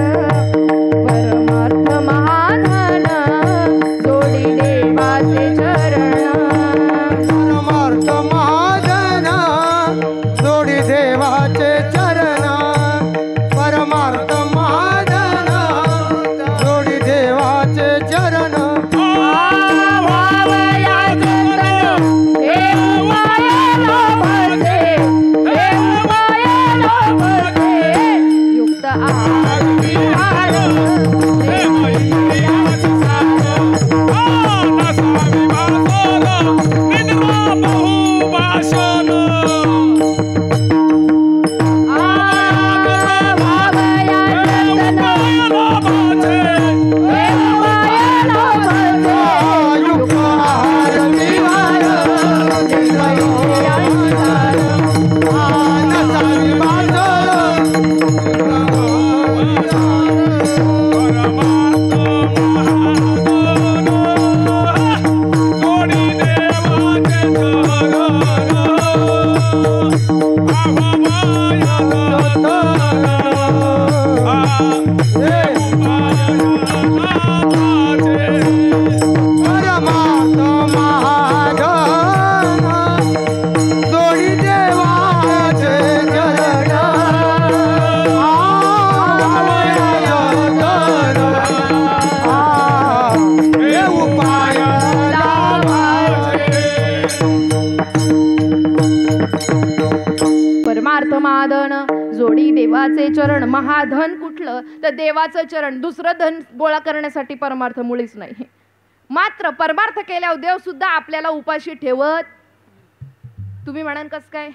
परमार्थ महाधन जोडी देवाचे चरण. परमार्थ महाधन जोडी देवाचे चरण. परमार्थ महाधन जोडी देवाचे चरण. जोडी देवाचे चरण. महाधन कुठलं तर देवाचं चरण. दुसरं धन गोळा करण्यासाठी परमार्थ मुळीच नाही. मात्र परमार्थ केल्यावर देव सुद्धा आपल्याला उपाशी ठेवत. तुम्ही म्हणाल कस काय?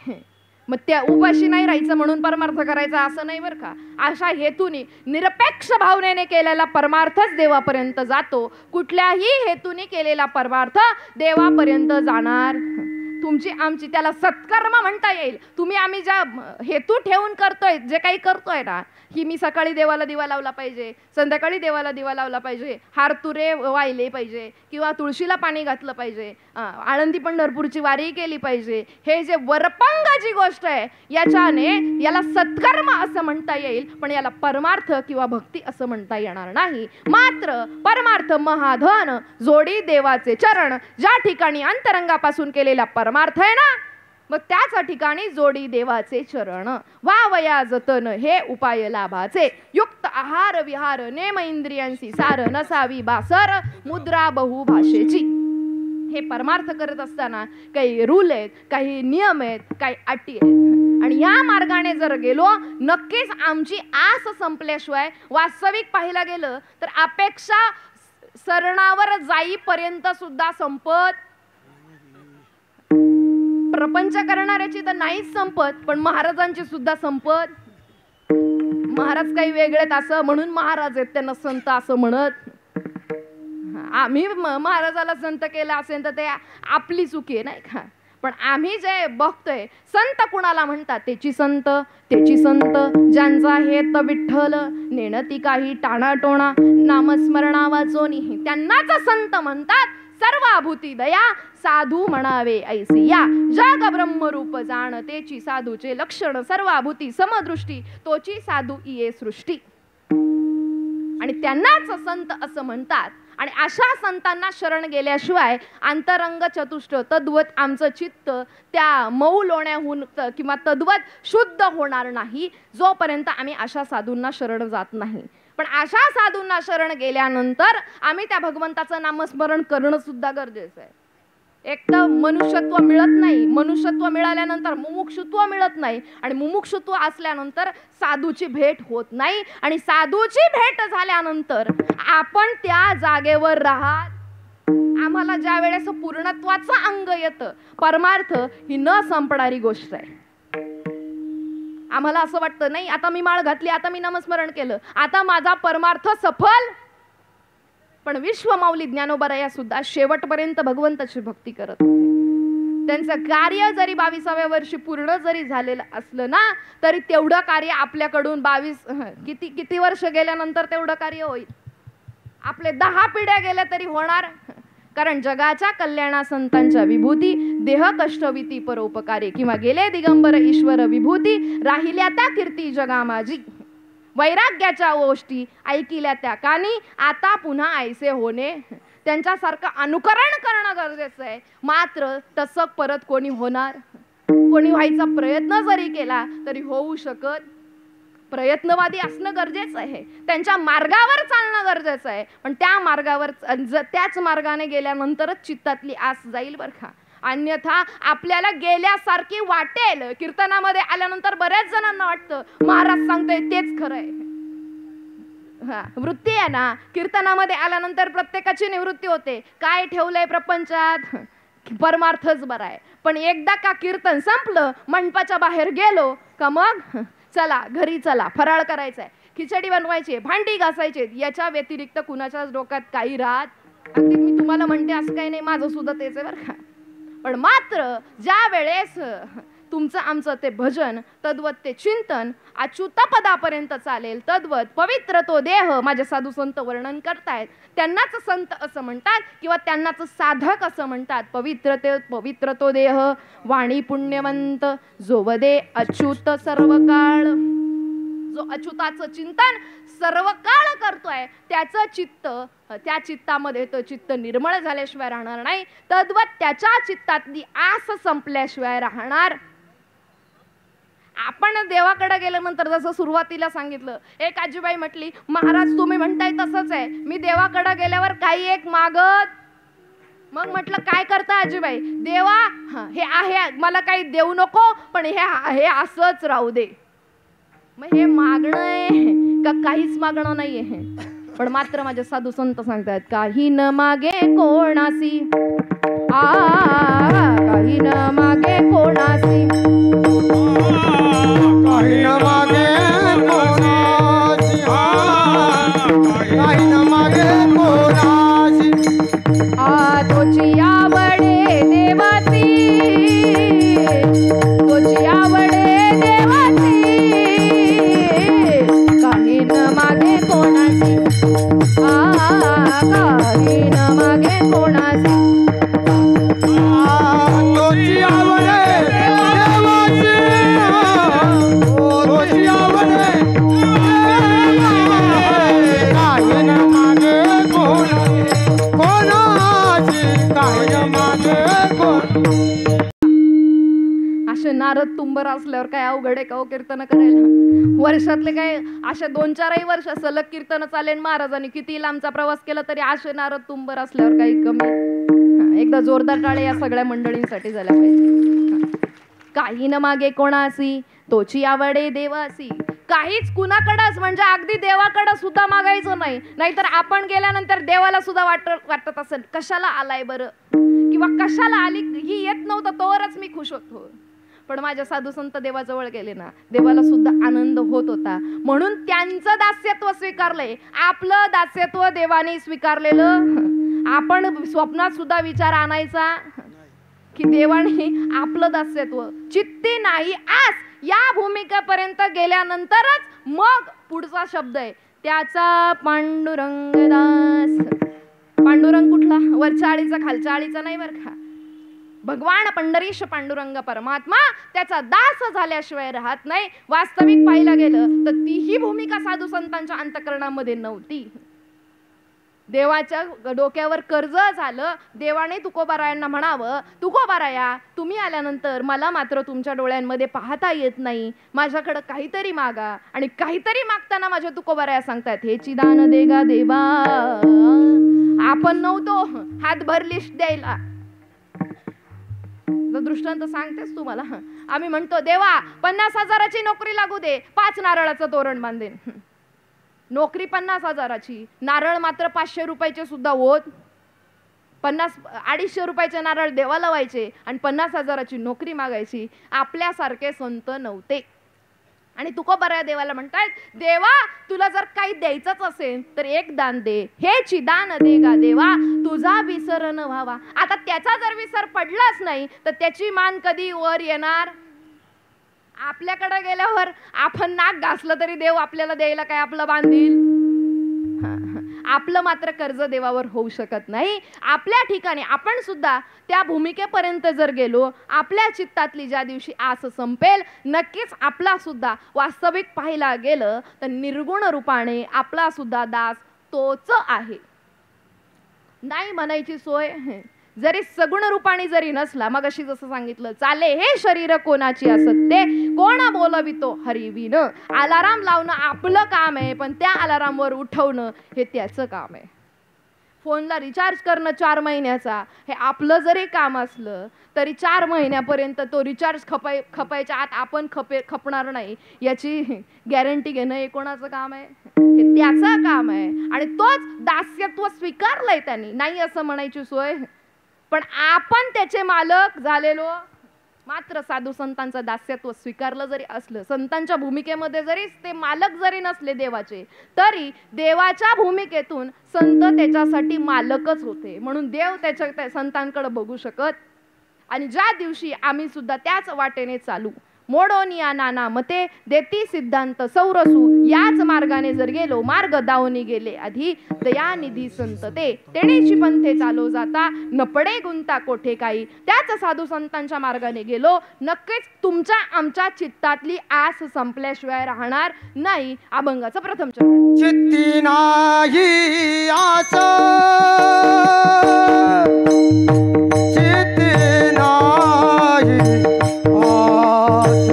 मग त्या उपाशी नाही राहायचं म्हणून परमार्थ करायचा असं नाही बरं का. अशा हेतूने निरपेक्ष भावनेने केलेला परमार्थच देवापर्यंत जातो. कुठल्याही हेतूने केलेला परमार्थ देवापर्यंत जाणार. तुमची आमची त्याला सत्कर्म म्हणता येईल. तुम्ही आम्ही ज्या हेतू ठेवून करतोय, जे काही करतोय ना, की मी सकाळी देवाला दिवा लावला पाहिजे, संध्याकाळी देवाला दिवा लावला पाहिजे, हारतुरे वाहिले पाहिजे, किंवा तुळशीला पाणी घातलं पाहिजे, आळंदी पंढरपूरची वारी केली पाहिजे, हे जे वरपंगाची गोष्ट आहे, याला सत्कर्म असं म्हणता येईल, पण याला परमार्थ किंवा भक्ती असं म्हणता येणार नाही. मात्र परमार्थ महाधन जोडी देवाचे चरण. ज्या ठिकाणी अंतरंगापासून केलेला परमार्थ आहे ना, मग त्याच ठिकाणी जोडी देवाचे चरण. वावया जतन हे उपाय लाभाचे. युक्त आहार विहार नेम इंद्रियांसी सार नसावी बासर मुद्रा बहुभाषेची. हे परमार्थ करत असताना काही रूल आहेत, काही नियम आहेत, काही अटी आहेत. आणि या मार्गाने जर गेलो, नक्कीच आमची आस संपल्याशिवाय, वास्तविक पाहायला गेलं तर अपेक्षा सरणावर जाईपर्यंत सुद्धा संपत, प्रपंच करणाऱ्याची तर नाहीच संपत, पण महाराजांची सुद्धा संपत. महाराज काही वेगळेत असं म्हणून महाराज आहेत, त्यांना संत असं म्हणत. आम्ही महाराजाला संत केलं असेल तर ते आपली चुकी आहे नाही का. पण आम्ही जे बघतोय संत कुणाला म्हणतात, त्याची संत त्याची संत ज्यांचा हेत विठ्ठल नेणती काही टाणाटोणा नामस्मरणा वाचोनी, त्यांनाच संत म्हणतात. सर्वाभूती दया साधू म्हणावे ऐसी या, जग ब्रह्मरूप जाण तेची साधूचे लक्षण, सर्वाभूती समदृष्टी तोची साधू इये सृष्टी. आणि त्यांनाच संत असं म्हणतात. आणि अशा संतांना शरण गेल्याशिवाय अंतरंग चतुष्ट तद्वत आमचं चित्त त्या मऊ लोण्याहून किंवा तद्वत शुद्ध होणार नाही, जोपर्यंत आम्ही अशा साधूंना शरण जात नाही. पण अशा साधूंना शरण गेल्यानंतर आम्ही त्या भगवंताचं नामस्मरण करणं सुद्धा गरजेचं आहे. एक तर मनुष्यत्व मिळत नाही, मनुष्यत्व मिळाल्यानंतर मुमुक्षुत्व मिळत नाही, आणि मुमुक्षुत्व असल्यानंतर साधूची भेट होत नाही, आणि साधूची भेट झाल्यानंतर आपण त्या जागेवर राहत. आम्हाला ज्या वेळेस पूर्णत्वाचं अंग येतं, परमार्थ ही न संपणारी गोष्ट आहे. आम्हाला असं वाटतं नाही आता मी माळ घातली, आता मी नामस्मरण केलं, आता माझा परमार्थ सफल. पण विश्वमाऊली ज्ञानोबराया सुद्धा शेवटपर्यंत भगवंताची भक्ती करत होते. त्यांचं कार्य जरी 22व्या वर्षी पूर्ण जरी झालेलं असलं ना, तरी तेवढं कार्य आपल्याकडून 22 किती वर्ष गेल्यानंतर तेवढं कार्य होईल. आपले 10 पिढ्या गेल्या तरी होणार. कारण जगाच्या कल्याणा संतांच्या विभूती, देह कष्टविती परोपकारी, किंवा गेले दिगंबर ईश्वर विभूती, राहिल्या त्या कीर्ती जगा माझी. वैराग्याच्या गोष्टी ऐकिल्या त्या कानी, आता पुन्हा ऐसे होणे. त्यांच्यासारखं अनुकरण करणं गरजेचं आहे. मात्र तसं परत कोणी होणार, कोणी व्हायचा प्रयत्न जरी केला तरी होऊ शकत. प्रयत्नवादी असणं गरजेचं आहे, त्यांच्या मार्गावर चालणं गरजेचं आहे. पण त्या मार्गावर त्याच मार्गाने गेल्यानंतरच चित्तातली आस जाईल बरं का. अन्यथा आपल्याला गेल्यासारखी वाटेल. कीर्तनामध्ये आल्यानंतर बऱ्याच जणांना वाटतं महाराज सांगतोय तेच खरं आहे. वृत्ती आहे ना, कीर्तनामध्ये आल्यानंतर प्रत्येकाची निवृत्ती होते. काय ठेवलंय प्रपंचात, परमार्थच बरा आहे. पण एकदा का कीर्तन संपलं, मंडपाच्या बाहेर गेलो का मग चला घरी, चला फराळ करायचंय, खिचडी बनवायची, भांडी घासायची, याच्या व्यतिरिक्त कुणाच्याच डोक्यात काही राहत. अगदी मी तुम्हाला म्हणते असं काही नाही, माझं सुद्धा तेच आहे बरं का. पण मात्र ज्या वेळेस तुमचं आमचं ते भजन, तद्वत ते चिंतन अच्युत पदापर्यंत चालेल, तद्वत पवित्र तो देह माझे साधू संत वर्णन करतायत. त्यांनाच संत असं म्हणतात, किंवा त्यांनाच साधक असं म्हणतात. पवित्र तो देह वाणी पुण्यवंत, जो वदे अच्युत सर्व काळ. जो अच्युताचं चिंतन सर्व काळ करतोय, त्याचं चित्त, त्या चित्तामध्ये तो चित्त निर्मळ झाल्याशिवाय राहणार नाही. तद्वत त्याच्या चित्तातली आस संपल्याशिवाय राहणार. आपण देवाकडे गेल्यानंतर जसं सुरुवातीला सांगितलं, एक आजीबाई म्हटली महाराज तुम्ही म्हणताय तसंच आहे, मी देवाकडे गेल्यावर काही एक मागत. मग म्हटलं काय करता आजीबाई? देवा हे आहे, मला काही देऊ नको, पण हे असंच राहू दे. मग हे मागणं आहे का काहीच मागणं नाहीये? पण मात्र माझे साधू संत सांगतात काही न मागे कोणासी, काही न मागे कोणासी, काही न मागे कोणासी, काही न मागे कोणासी, तोची आवडे देवासी, तोची आवडे देवासी, काही न मागे कोणासी, काही न मागे कोणासी, तोची आवडे देवासी, तोची आवडे काही न मागे कोणासी, काही न मागे कोणासी. असे नारद तुंबर असल्यावर काय अवघड आहे का कीर्तन करायला? वर्षातले काय अशा 2-4 वर्ष सलग कीर्तन चालेल. महाराजांनी किती लांबचा प्रवास केला तरी असे नारद तुंबर असल्यावर काही कमी. एकदा जोरदार टाळे या सगळ्या मंडळींसाठी झाल्या पाहिजे. काही न मागे कोणासी, तोची आवडे देवासी, काहीच कुणाकडंच म्हणजे अगदी देवाकडं सुद्धा मागायचं नाही, नाहीतर आपण गेल्यानंतर देवाला सुद्धा वाटत असेल कशाला आलाय बरं, किंवा कशाला आली, ही येत नव्हतं तोवरच मी खुश होतो. पण माझ्या साधू संत देवाजवळ गेले ना, देवाला सुद्धा आनंद होत होता. म्हणून त्यांचं दास्यत्व स्वीकारलंय, आपलं दास्यत्व देवाने स्वीकारलेलं. आपण स्वप्नात सुद्धा विचार आणायचा की देवाने आपलं दास्यत्व चित्ती नाही आस या भूमिकेपर्यंत गेल्यानंतरच मग पुढचा शब्द आहे त्याचा पांडुरंग दास. पांडुरंग कुठला? वरच्या आळीचा, खालच्या आळीचा नाही बरं का. भगवान पंढरीश पांडुरंग परमात्मा त्याचा दास झाल्याशिवाय राहत नाही. वास्तविक पाहायला गेलं तर तीही भूमिका साधू संतांच्या अंतःकरणामध्ये नव्हती. देवाच्या डोक्यावर कर्ज झालं, देवाने तुकोबारायांना म्हणावं, तुकोबाराया तुम्ही आल्यानंतर मला मात्र तुमच्या डोळ्यांमध्ये पाहता येत नाही, माझ्याकडे काहीतरी मागा. आणि काहीतरी मागताना माझ्या तुकोबाराया सांगतात हेची दान देगा देवा. आपण नव्हतो हातभर लिस्ट द्यायला. दृष्टांत सांगतेस तुम्हाला. आम्ही म्हणतो देवा 50,000ची नोकरी लागू दे, 5 नारळाचं तोरण बांधेन. नोकरी 50,000ची, नारळ मात्र 500 रुपयाचे सुद्धा होत. 250 रुपयाचे नारळ देवाला व्हायचे आणि 50,000ची नोकरी मागायची. आपल्यासारखे संत नव्हते. आणि तुकोबाराया देवाला म्हणतात देवा तुला जर काही द्यायचंच असेल तर एक दान दे, हेची दान देगा देवा तुझा विसर न व्हावा. आता त्याचा जर विसर पडलाच नाही तर त्याची मान कधी वर येणार? आपल्याकडे गेल्यावर आपण नाक घासलं तरी देव आपल्याला द्यायला काय आपलं बांधील? आपलं मात्र कर्ज देवावर होऊ शकत नाही. आपल्या ठिकाणी आपण सुद्धा त्या भूमिकेपर्यंत जर गेलो, आपल्या चित्तातली ज्या दिवशी आस संपेल, नक्कीच आपला सुद्धा वास्तविक पाहायला गेलं तर निर्गुण रूपाने आपला सुद्धा दास तोच आहे. नाही म्हणायची सोय. जरी सगुण रूपाने जरी नसला, मग अशी जसं सांगितलं चाले हे शरीर कोणाची असते, कोण बोलवितो हरिविन. अलाराम लावणं आपलं काम आहे, पण त्या अलारामवर उठवणं हे त्याचं काम आहे. फोनला रिचार्ज करणं 4 महिन्याचा हे आपलं जरी काम असलं तरी 4 महिन्यापर्यंत तो रिचार्ज खपायच्या आत आपण खपणार नाही याची गॅरंटी घेणं हे कोणाचं काम आहे? हे त्याचं काम आहे. आणि तोच दास्यत्व स्वीकारलंय त्यांनी, नाही असं म्हणायची सोय. पण आपण त्याचे मालक झालेलो. मात्र साधू संतांचं दास्यत्व स्वीकारलं जरी असलं, संतांच्या भूमिकेमध्ये जरी ते मालक जरी नसले देवाचे, तरी देवाच्या भूमिकेतून संत त्याच्यासाठी मालकच होते. म्हणून देव त्याच्या संतांकडे बघू शकत. आणि ज्या दिवशी आम्ही सुद्धा त्याच वाटेने चालू, मोडोनिया नाना मते देती सिद्धांत सौरसू, याच मार्गाने जर गेलो, मार्ग दावनी गेले आधी दयानिधी संत ते, तेणेची पंथे चालो जाता न पडे गुंता कोठे काही. त्याच साधू संतांच्या मार्गाने गेलो, नक्कीच तुमच्या आमच्या चित्तातली आस संपल्याशिवाय राहणार नाही. अभंगाचं प्रथम चरण. चित्ती नाही आस, चित्ती नाही आस,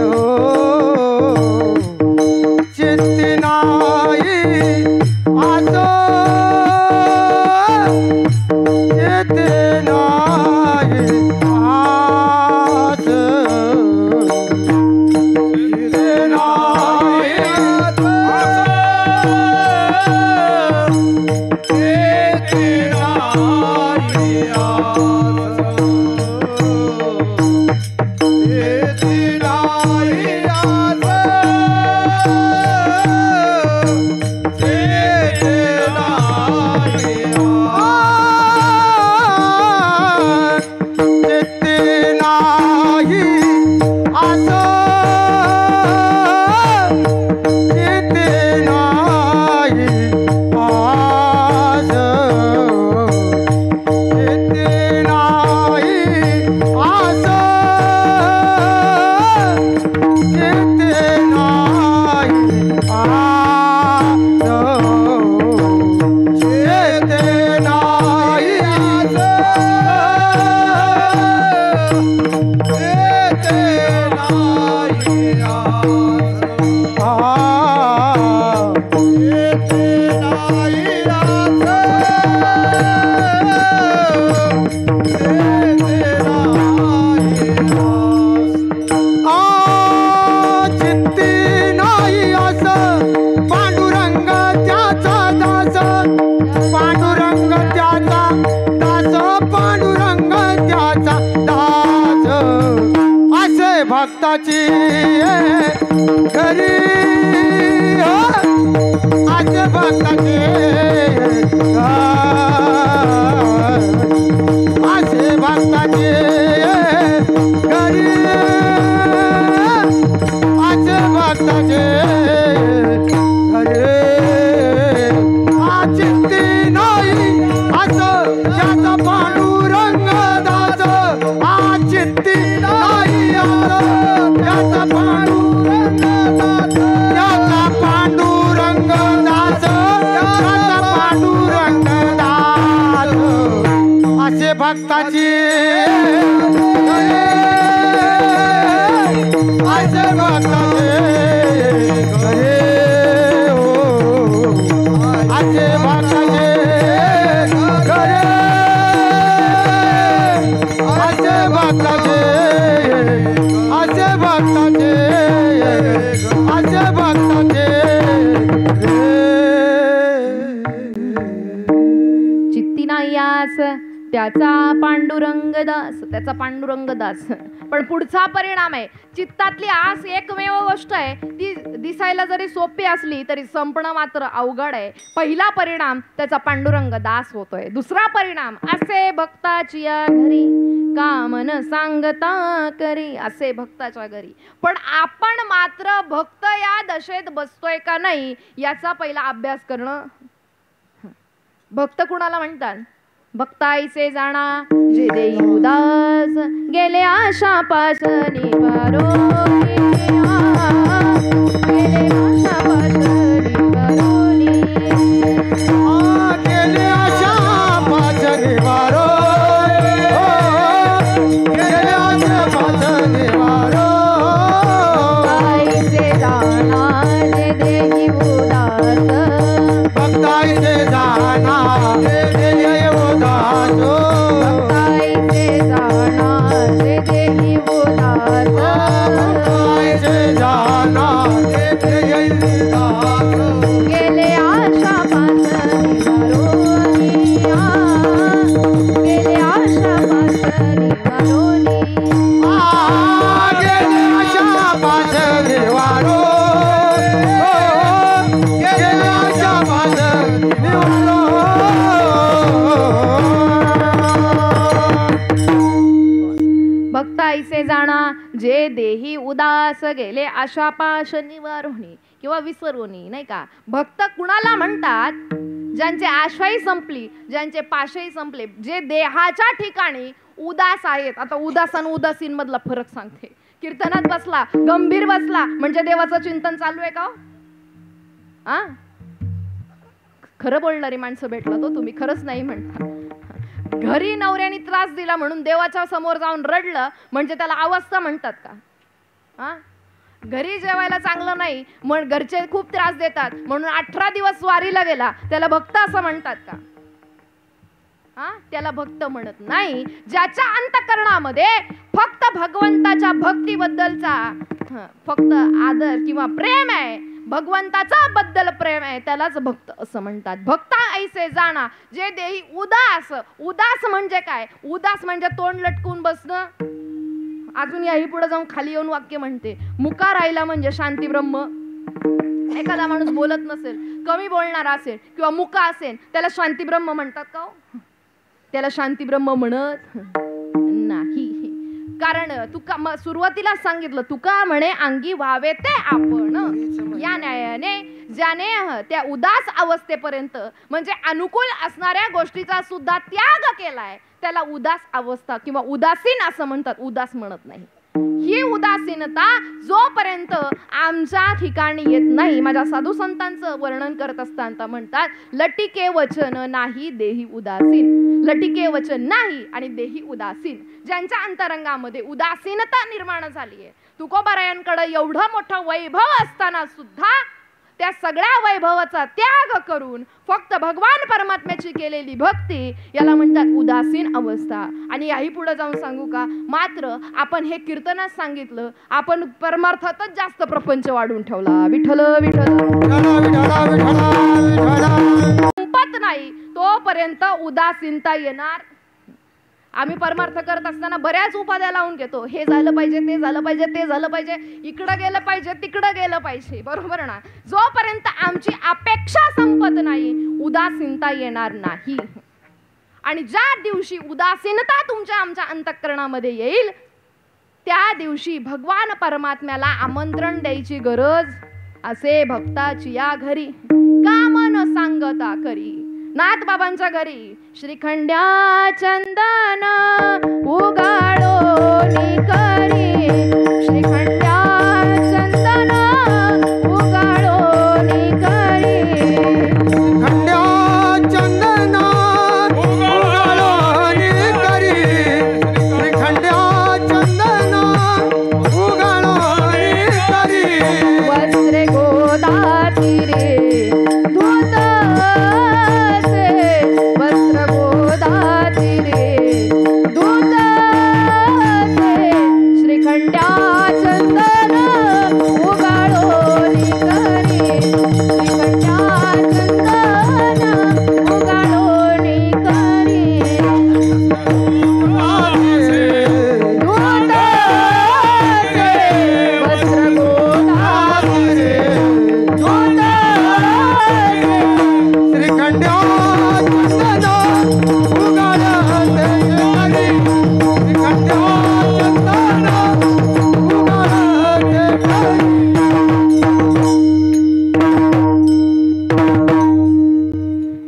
चित्ती नाही आस, चित्ती नाही आस, चित्ती नाही आस, भक्ताची घरी असे भक्ताचे असे भक्ताचे घरी असे भक्ताचे घरी चिंती नाही असं याचा पांडुरंग दास चिंती नाही असं याचा पांडुरंग दास याचा पांडुरंग दास याचा पांडुरंग दास असे भक्ताची असे भक्ताचे घरे असे भक्ताचे घरे असे भक्ताचे असे भक्ताचे असे भक्ताचे चित्ती नाही आस त्याचा पांडुरंग दास, त्याचा पांडुरंग दास. पण पुढचा परिणाम आहे, चित्तातली आस एकमेव गोष्ट आहे, ती दिसायला जरी सोपी असली तरी संपणं मात्र अवघड आहे. पहिला परिणाम त्याचा पांडुरंग दास होतोय. दुसरा परिणाम असे भक्ताची घरी कामन सांगता करी, असे भक्ताच्या घरी. पण आपण मात्र भक्त या दशेत बसतोय का नाही याचा पहिला अभ्यास करणं. भक्त कुणाला म्हणतात? भक्ताईचे जाणा जे देई उदास गेले आशा पाशनी वारो गेले आशा पाशनी वारोनी गेले आशा पाशनी वारो गेले आशा पाशनी वारो भक्ताईचे जाणा जे देई उदास भक्ताईचे जाणा भक्ताईचे जाणा जे देही उदास गेले आशा पाश निवारोनी किंवा विसरोनी, नाही का. भक्त कुणाला म्हणतात? ज्यांचे आशाही संपली, ज्यांचे पाशही संपले, जे देहाच्या ठिकाणी उदास आहेत. आता उदास आणि उदासीन मधला फरक सांगते. कीर्तनात बसला, गंभीर बसला म्हणजे देवाचं चिंतन चालू आहे का? खरं बोलणारी माणसं भेटला तो तुम्ही खरंच नाही म्हणता. घरी नवऱ्याने त्रास दिला म्हणून देवाच्या समोर जाऊन रडलं म्हणजे त्याला अवस्था म्हणतात का? घरी जेवायला चांगलं नाही म्हणून घरचे खूप त्रास देतात म्हणून 18 दिवस वारीला गेला त्याला भक्त असं म्हणतात का? त्याला भक्त म्हणत नाही. ज्याच्या अंतःकरणामध्ये फक्त भगवंताच्या भक्तीबद्दलचा फक्त आदर किंवा प्रेम आहे, भगवंताचा बद्दल प्रेम आहे, त्यालाच भक्त असं म्हणतात. भक्ता ऐसे जाणा जे देही उदास. उदास म्हणजे काय? उदास म्हणजे तोंड लटकून बसणं. अजून याही पुढे जाऊन खाली येऊन वाक्य म्हणते, मुका राहिला म्हणजे शांती ब्रह्म. एखादा माणूस बोलत नसेल, कमी बोलणारा असेल किंवा मुका असेल त्याला शांती ब्रह्म म्हणतात का? त्याला शांती ब्रह्म म्हणत नाही. कारण तुका सुरुवातीला सांगितलं, तुका म्हणे अंगी व्हावे ते आपण. या न्यायाने ज्याने त्या उदास अवस्थेपर्यंत म्हणजे अनुकूल असणाऱ्या गोष्टीचा सुद्धा त्याग केलाय त्याला उदास अवस्था किंवा उदासीन असं म्हणतात. उदास म्हणत नाही. ही उदासीनता जोपर्यंत आमच्या ठिकाणी येत नाही, माझ्या साधू संतांचं वर्णन करत असताना म्हणतात, लटिके वचन नाही देही उदासीन. लटिके वचन नाही आणि देही उदासीन. ज्यांच्या अंतरंगामध्ये उदासीनता निर्माण झाली आहे, तुकोबारायांकडे एवढं मोठं वैभव असताना सुद्धा त्या सगळ्या वैभवाचा त्याग करून फक्त भगवान परमात्म्याची केलेली भक्ती याला म्हणतात उदासीन अवस्था. आणि याही पुढे जाऊन सांगू का, मात्र आपण हे कीर्तनात सांगितलं, आपण परमार्थातच जास्त प्रपंच वाढून ठेवला. विठ्ठल विठ्ठल संपत नाही तोपर्यंत उदासीनता येणार. आम्ही परमार्थ करत असताना बऱ्याच उपाध्या लावून घेतो. हे झालं पाहिजे, ते झालं पाहिजे, ते झालं पाहिजे, इकडं गेलं पाहिजे, तिकडं गेलं पाहिजे. बरोबर ना? जोपर्यंत आमची अपेक्षा संपत नाही उदासीनता येणार नाही. आणि ज्या दिवशी उदासीनता तुमच्या आमच्या अंतःकरणामध्ये येईल त्या दिवशी भगवान परमात्म्याला आमंत्रण द्यायची गरज असे भक्ताची या घरी काम न सांगता करी. नाथ बाबांच्या घरी श्रीखंड्या चंदन उगाळो करी, श्रीखंड्या चंदन उगाळो करी, खंड्या चंदन उगाळो करी, श्रीखंड्या चंदन उगाळो करी. वस्त्रे गोदाती रे धूत असे, वस्त्र गोदाती रे धूत असे, श्रीखंड्या चंदन उगाळो करी, श्रीखंड्या चंदन उगाळो करी. धूत असे, वस्त्र गोदाती रे धूत असे, श्रीखंड्या चंदन उगाळो करी, श्रीखंड्या चंदन उगाळो करी.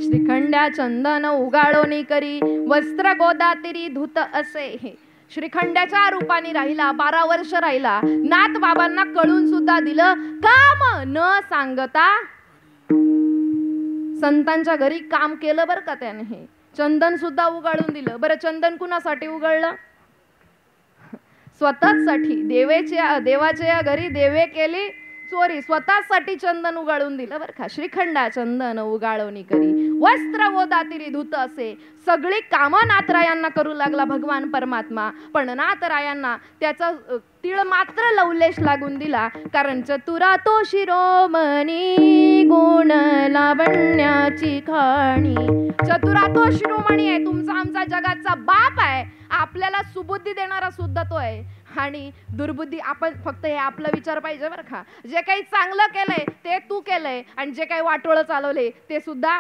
श्रीखंड्या चंदन उगाळोनी करी, वस्त्र गोदातिरी धुत असे. श्रीखंड्याच्या रूपाने राहिला, 12 वर्ष राहिला. नाथ बाबांना कळून सुद्धा दिलं काम न सांगता. संतांच्या घरी काम केलं बरं का त्याने. चंदन सुद्धा उगाळून दिलं. बरं चंदन कुणासाठी उगाळलं? स्वतःसाठी. देवाच्या या घरी देवे केली चोरी, स्वतःसाठी चंदन उगाळून दिलं बरं का. श्रीखंडा चंदन उगाळोनी करी, वस्त्र गोदातिरी धुत असे. सगळी कामं नाथरायांना करू लागला भगवान परमात्मा. पण नाथरायांना त्याचा तिळ मात्र लवलेश लागून दिला. कारण चतुरा तो शिरोमणी, गुण लावण्याची खाणी. चतुरा तो शिरोमणी आहे, तुमचा आमचा जगाचा बाप आहे. आपल्याला सुबुद्धी देणारा सुद्धा तो आहे. आणि दुर्बुद्धी आपण फक्त हे आपला विचार पाहिजे बरं का. जे काही चांगलं केलंय ते तू केलंय आणि जे काही वाटोळं चालवले ते सुद्धा.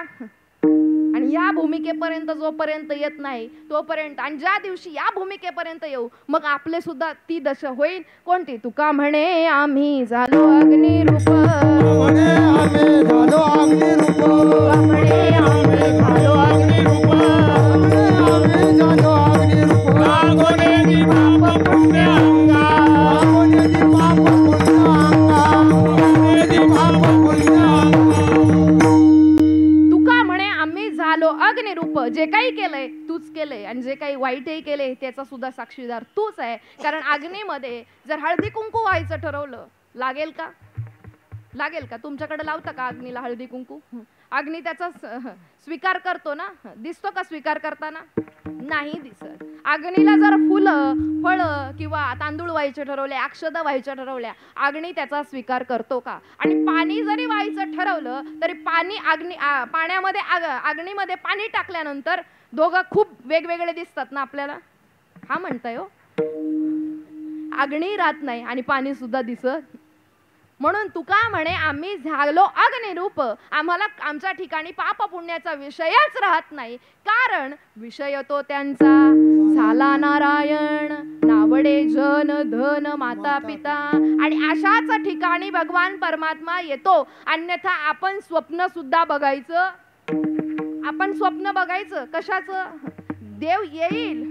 आणि या भूमिकेपर्यंत जोपर्यंत येत नाही तोपर्यंत, आणि ज्या दिवशी या भूमिकेपर्यंत येऊ मग आपले सुद्धा ती दशा होईल. कोणती? तुका म्हणे आम्ही झालो अग्निरूप, म्हणे आम्ही झालो अग्निरूप, तुका म्हणे आम्ही झालो अग्निरूप, आम्ही झालो अग्निरूप. लागोनेनी पाप पुण्य अंगा, लागोनेनी पाप पुण्य अंगा, लागोनेनी पाप पुण्य अंगा. तुका म्हणे आम्ही झालो अग्निरूप. जे काही केलंय तूच केलंय आणि जे काही वाईटही केलंय त्याचा सुद्धा साक्षीदार तूच आहे. कारण अग्नीमध्ये जर हळदी कुंकू व्हायचं ठरवलं लागेल का? लागेल का? तुमच्याकडे लावता का अग्नीला हळदी कुंकू? अग्नी त्याचा स्वीकार करतो ना? दिसतो का स्वीकार करताना? नाही दिसत. अग्नीला जर फुलं फळं किंवा तांदूळ व्हायचे ठरवले, अक्षता व्हायच्या ठरवल्या, अग्नी त्याचा स्वीकार करतो का? आणि पाणी जरी व्हायचं ठरवलं तरी पाणी पाण्यामध्ये अग्नीमध्ये पाणी टाकल्यानंतर दोघं खूप वेगवेगळे दिसतात ना आपल्याला. हा म्हणताय हो, अग्नी राहत नाही आणि पाणी सुद्धा दिसत. म्हणून तुका म्हणे आम्ही झालो अग्निरूप. आम्हाला आमच्या ठिकाणी पाप पुण्याचा विषयच राहत नाही. कारण विषय तो त्यांचा झाला नारायण, नावडे जन धन माता पिता. आणि अशाच ठिकाणी भगवान परमात्मा येतो. अन्यथा आपण स्वप्न सुद्धा बघायचं. आपण स्वप्न बघायचं कशाचं? देव येईल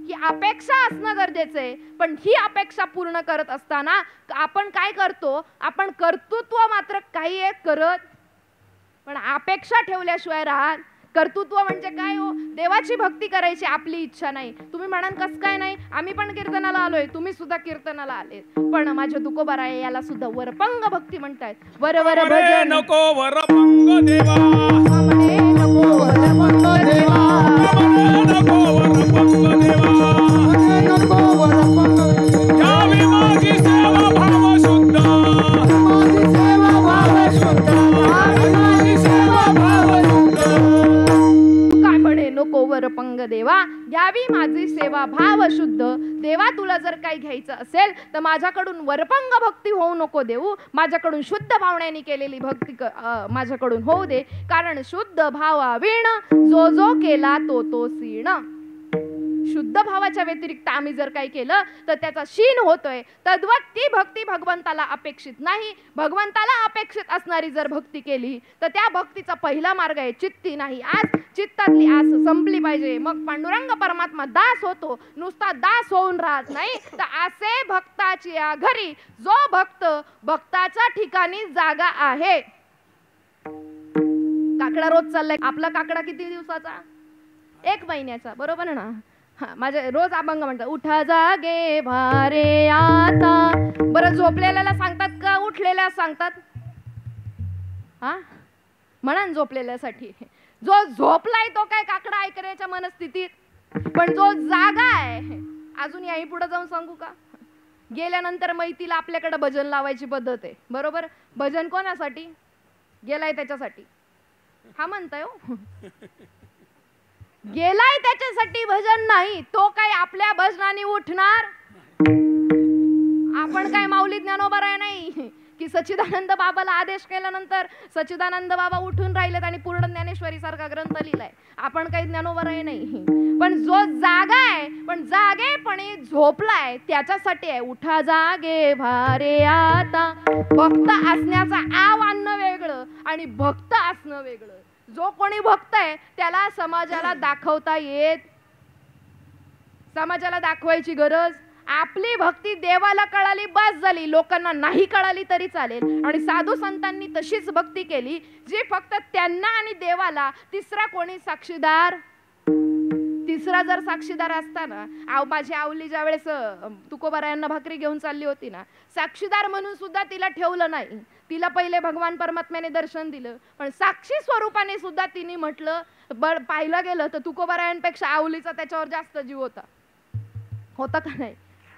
ही अपेक्षा असणं गरजेचं आहे. पण ही अपेक्षा पूर्ण करत असताना आपण काय करतो? आपण कर्तृत्व मात्र काही एक करत, पण अपेक्षा ठेवल्याशिवाय राहत. कर्तृत्व म्हणजे काय हो? देवाची भक्ती करायची आपली इच्छा नाही. तुम्ही म्हणाल कसं काय नाही? आम्ही पण कीर्तनाला आलोय, तुम्ही सुद्धा कीर्तनाला आले, पण माझे तुकोबा आहे याला सुद्धा वरपंग भक्ती म्हणतायत. वर वर भजन नको वरपंग देवा, म्हणे नको वरपंग देवा, नको वरपंग देवा. नको वरपंग देवा. यावी माझी सेवा भाव शुद्ध, माझी सेवा भाव शुद्ध, माझी सेवा भाव शुद्ध. काय म्हणे नको वरपंग देवा, घ्यावी माझी सेवा असेल तर माझ्याकडून वरपंग भक्ती होऊ नको देऊ, माझ्याकडून शुद्ध भावनेने केलेली भक्ती माझ्याकडून होऊ दे, कारण शुद्ध भावावीण जो जो केला तो तो सीण. शुद्ध भावाच्या व्यतिरिक्त आम्ही जर काही केलं तर त्याचा शीन होतोय. तद्वत ती भक्ती भगवंताला अपेक्षित नाही. भगवंताला अपेक्षित असणारी जर भक्ती केली तर त्या भक्तीचा पहिला मार्ग आहे चित्ती नाही आस. चित्तातली आस संपली पाहिजे, मग पांडुरंग परमात्मा दास होतो. नुसता दास होऊन राहत नाही तर आसे भक्ताची या घरी जो भक्त भक्ताच्या ठिकाणी जागा आहे. काकडा रोज चाललाय. आपला काकडा किती दिवसाचा? 1 महिन्याचा, बरोबर ना? हा, माझे रोज अभंग म्हणतात, उठा जागे भारे आता. बरं, झोपलेल्याला सांगतात का उठलेल्या सांगतात? हा, म्हणा झोपलेल्यासाठी. जो झोपलाय तो काय काकडा ऐकण्याच्या मनस्थितीत, पण जो जागा आहे. अजून याही पुढे जाऊन सांगू का? गेल्यानंतर मैतीला आपल्याकडे भजन लावायची पद्धत आहे, बरोबर? भजन कोणासाठी गेलाय? त्याच्यासाठी. हा म्हणताय हो, गेलाय त्याच्यासाठी भजन नाही. तो काय आपल्या भजनाने उठणार? आपण काय माऊली ज्ञानोबा नाही की सच्चिदानंद बाबाला आदेश केल्यानंतर सच्चिदानंद बाबा उठून राहिलेत आणि पूर्ण ज्ञानेश्वरी सारखा ग्रंथ लिहिलाय. आपण काही ज्ञानोबा नाही. पण जो जागा आहे, पण जागेपणे झोपलाय त्याच्यासाठी आहे. उठा जागे भारे आता. भक्त असण्याचा आव्हान वेगळं आणि भक्त असणं वेगळं. जो कोणी भक्त आहे त्याला समाजाला दाखवता येत, समाजाला दाखवायची गरज. आपली भक्ती देवाला कळाली बस झाली, लोकांना नाही कळाली तरी चालेल. आणि साधू संतांनी तशीच भक्ती केली जी फक्त त्यांना आणि देवाला. तिसरा कोणी साक्षीदार? तिसरा जर साक्षीदार असताना, माझी आवली ज्या वेळेस तुकोबारायांना भाकरी घेऊन चालली होती ना, साक्षीदार म्हणून सुद्धा तिला ठेवलं नाही. तिला पहिले भगवान परमात्म्याने दर्शन दिलं, पण साक्षी स्वरूपाने सुद्धा तिने म्हटलं. पाहिलं गेलं तर तुकोबारायांपेक्षा आवलीचा त्याच्यावर जास्त जीव होता का नाही?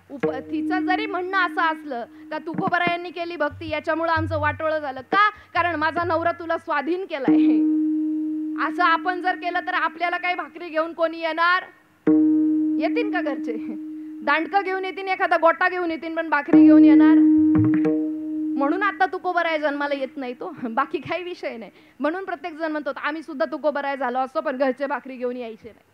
तिचं जरी म्हणणं असं असलं का तुकोबारायांनी केली भक्ती याच्यामुळे आमचं वाटोळं झालं का, कारण माझा नवरा तुला स्वाधीन केलाय. असं आपण जर केलं तर आपल्याला काही भाकरी घेऊन कोणी येणार? येतील का घरचे? दांडकं घेऊन येतील, एखादा गोटा घेऊन येतील, पण भाकरी घेऊन येणार? म्हणून आता तुकोबराय जन्माला येत नाही तो, बाकी काही विषय नाही. म्हणून प्रत्येक जण म्हणतो आम्ही सुद्धा तुकोबराय झालो असतो, पण घरचे भाकरी घेऊन यायचे नाही.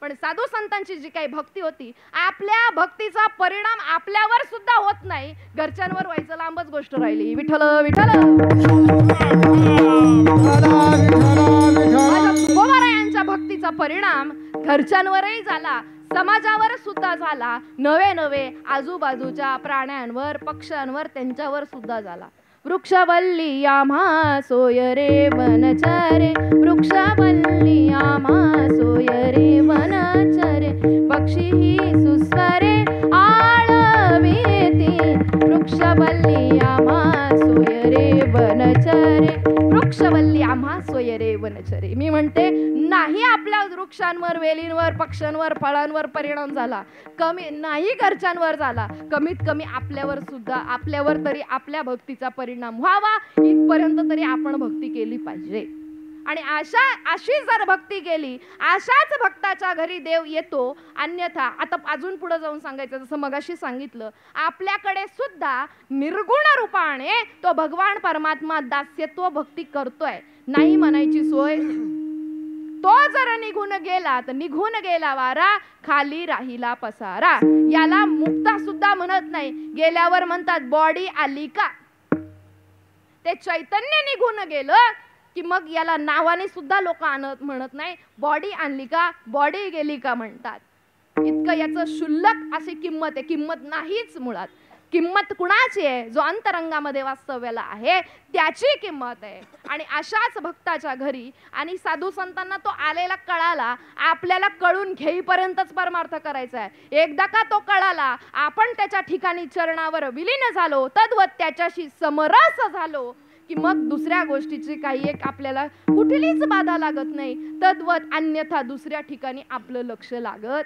पण साधू संतांची जी काही भक्ती होती, आपल्या भक्तीचा परिणाम आपल्यावर सुद्धा होत नाही, घरच्यांवर व्हायचं लांबच गोष्ट राहिली. विठ्ठल विठ्ठल. तुकोबारायांच्या भक्तीचा परिणाम घरच्यांवरही झाला, समाजावर सुद्धा झाला, नवे नवे आजूबाजूच्या प्राण्यांवर, पक्ष्यांवर, त्यांच्यावर सुद्धा झाला. वृक्षवल्ली आम्हा सोय रे वनचरे, वृक्षवल्ली आम्हा सोय रे वनचरे, पक्षी ही सुस्वरे आळविती, वृक्षवल्ली आम्हा सोय रे वनचरे, वृक्षवल्ली आम्हा सोय रे वनचरे. मी म्हणते नाही आपल्या वृक्षांवर, वेलींवर, पक्ष्यांवर, फळांवर परिणाम झाला, कमी नाही घरच्यांवर झाला, कमीत कमी आपल्यावर सुद्धा, आपल्यावर तरी आपल्या भक्तीचा परिणाम व्हावा इथपर्यंत तरी आपण भक्ती केली पाहिजे. आणि अशी जर भक्ती केली, अशाच भक्ताच्या घरी देव येतो. अन्यथा आता अजून पुढे जाऊन सांगायचं, जसं मगाशी सांगितलं, आपल्याकडे सुद्धा निर्गुण रूपाने तो भगवान परमात्मा दास्यत्व भक्ती करतोय. नाही म्हणायची सोय. तो जर निघून गेला तर निघून गेला वारा, खाली राहिला पसारा. याला मुक्ता सुद्धा म्हणत नाही. गेल्यावर म्हणतात बॉडी आली का. ते चैतन्य निघून गेलं की मग याला नावाने सुद्धा लोक म्हणत नाही. बॉडी आणली का, बॉडी गेली का म्हणतात. इतकं याचं शुल्लक अशी किंमत आहे. किंमत नाहीच मुळात. किंमत कुणाची आहे? जो अंतरंगामध्ये वास्तव्याला आहे त्याची किंमत आहे. आणि अशाच भक्ताच्या घरी आणि साधू संतांना तो आलेला कळाला, आपल्याला कळून घेईपर्यंतच परमार्थ करायचा आहे. एकदा का तो कळाला, आपण त्याच्या ठिकाणी चरणावर विलीन झालो, तद्वत त्याच्याशी समरस झालो की मग दुसऱ्या गोष्टीची काही एक आपल्याला कुठलीच बाधा लागत नाही. तद्वत अन्यथा दुसऱ्या ठिकाणी आपलं लक्ष लागत.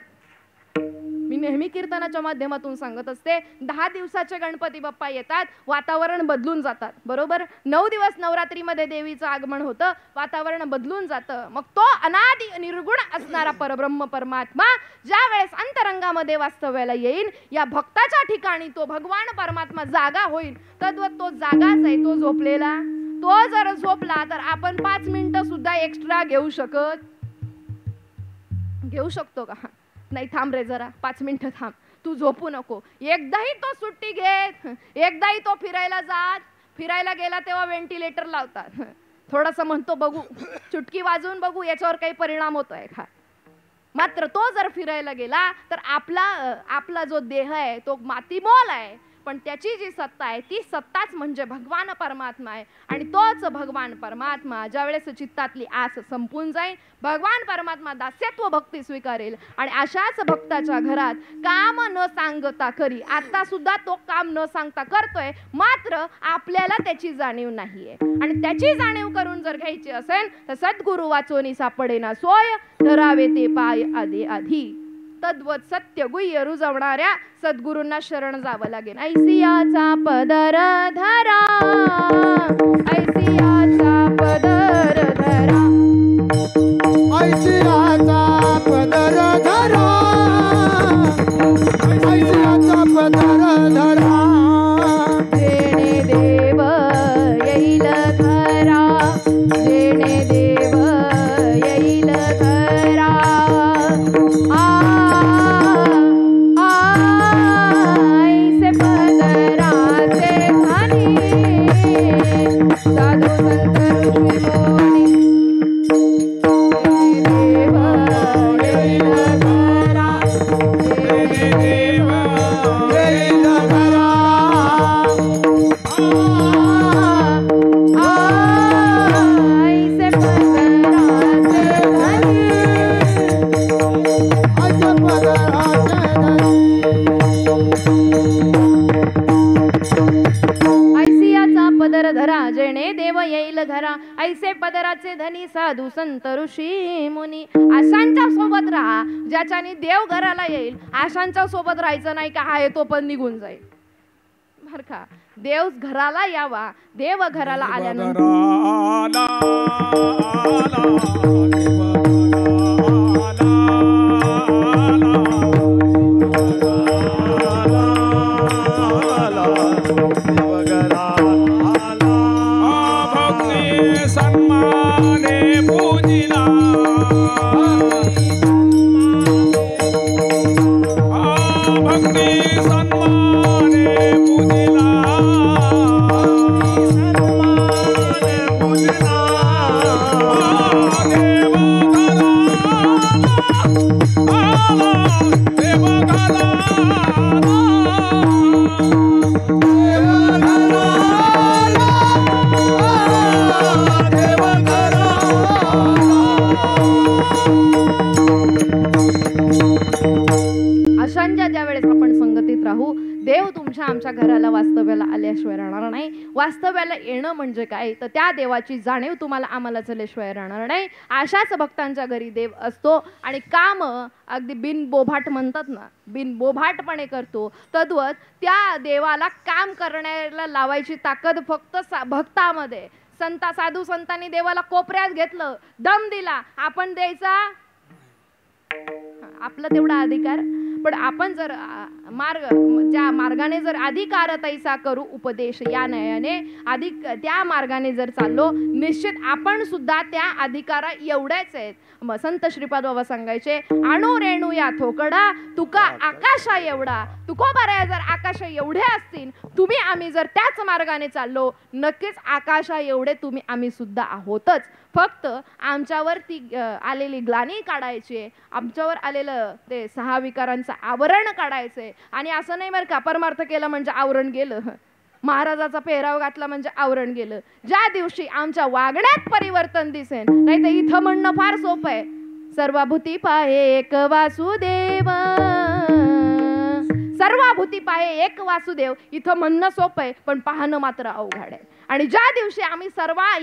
मी नेहमी कीर्तनाच्या माध्यमातून सांगत असते, 10 दिवसाचे गणपती बाप्पा येतात, वातावरण बदलून जातात, बरोबर. 9 दिवस नवरात्रीमध्ये देवीचं आगमन होतं, वातावरण बदलून जातं. मग तो अनादि निर्गुण असणारा परब्रह्म परमात्मा ज्या वेळेस अंतरंगामध्ये वास्तव्याला येईल, या भक्ताच्या ठिकाणी तो भगवान परमात्मा जागा होईल. तद्वत तो जागाच आहे, तो झोपलेला. तो जर झोपला तर आपण 5 मिनिटं सुद्धा एक्स्ट्रा घेऊ शकतो का? नाही, थांब रे जरा 5 मिनिटं थांब, तू झोपू नको. एकदाही तो सुट्टी घेत, एकदाही तो फिरायला जात, फिरायला गेला तेव्हा व्हेंटिलेटर लावतात. थोडंसं म्हणतो बघू, चुटकी वाजवून बघू याच्यावर काही परिणाम होतोय का. मात्र तो जर फिरायला गेला तर आपला जो देह आहे तो मातीमोल आहे, पण त्याची जी सत्ता आहे ती सत्ताच म्हणजे भगवान परमात्मा आहे. आणि तोच भगवान परमात्मा ज्यावेळेस चित्तातली आस संपून जाईल, भगवान परमात्मा दास्यत्व भक्ती स्वीकारेल. आणि अशाच भक्ताच्या घरात काम न सांगता करी, आता सुद्धा तो काम न सांगता करतोय, मात्र आपल्याला त्याची जाणीव नाहीये. आणि त्याची जाणीव करून जर घ्यायची असेल तर सद्गुरु वाचोनी सापडेना सोय, धरावे ते पाय आधी आधी. तद्वत सत्य गुह्य रुजवणाऱ्या सद्गुरूंना शरण जावं लागेल. ऐसियाचा पदर धरा, ऐसियाचा पदर धरा, ऐसियाचा पदर धरा, ऐसियाचा पदर धरा. जेणे देव येईल घरा, जेणे देव येईल घरा. साधू संत ऋषी मुनी देव येईल घरा, देव येईल घरा. ऐसे पदराचे धनी, ऐसे पदराचे ऐसियाचा पदर धरा, जेणे देव येईल घरा. ऐसे पदराचे धनी साधू संत ऋषी मुनी. आशांच्या सोबत राहा, ज्याच्याने देव घराला येईल. आशांच्या सोबत राहायचं नाही का आहे तो पण निघून जाईल, बर का. देव घराला यावा, देव घराला आल्यानंतर देव तुमच्या आमच्या घराला वास्तव्याला आल्याशिवाय राहणार नाही. वास्तव्याला येणं म्हणजे काय तर त्या देवाची जाणीव तुम्हाला आम्हाला झाल्याशिवाय राहणार नाही. अशाच भक्तांच्या घरी देव असतो आणि काम अगदी बिनबोभाट म्हणतात ना, बिनबोभाटपणे करतो. तद्वत त्या देवाला काम करण्याला लावायची ताकद फक्त भक्तामध्ये. साधू संतांनी देवाला कोपऱ्यात घेतलं, दम दिला, आपण द्यायचा आपला तेवढा अधिकार. पण आपण जर ज्या मार्गाने जर अधिकार तैसा करू उपदेश या नयाने अधिक त्या मार्गाने जर चाललो, निश्चित आपण सुद्धा त्या अधिकारा एवढेच आहेत. संत श्रीपाद बाबा सांगायचे, अणु रेणू या थोकडा तुका आकाशा एवढा. तुकोबाराया जर आकाशा एवढे असतील, तुम्ही आम्ही जर त्याच मार्गाने चाललो, नक्कीच आकाशा एवढे तुम्ही आम्ही सुद्धा आहोतच. फक्त आमच्यावर ती आलेली ग्लानी काढायची, आमच्यावर आलेलं ते 6 विकारांचं आवरण काढायचंय. आणि असं नाही बरं का, परमार्थ केला म्हणजे आवरण गेलं, महाराजाचा पेहराव घातला म्हणजे आवरण गेलं. ज्या दिवशी आमच्या वागण्यात परिवर्तन दिसेल, नाही तर इथं म्हणणं फार सोपं आहे, सर्वभूती पाहे एक वासुदेव, सर्वभूती पाहे एक वासुदेव. इथं म्हणणं सोपं आहे पण पाहणं मात्र अवघड आहे. आणि ज्या दिवशी आम्ही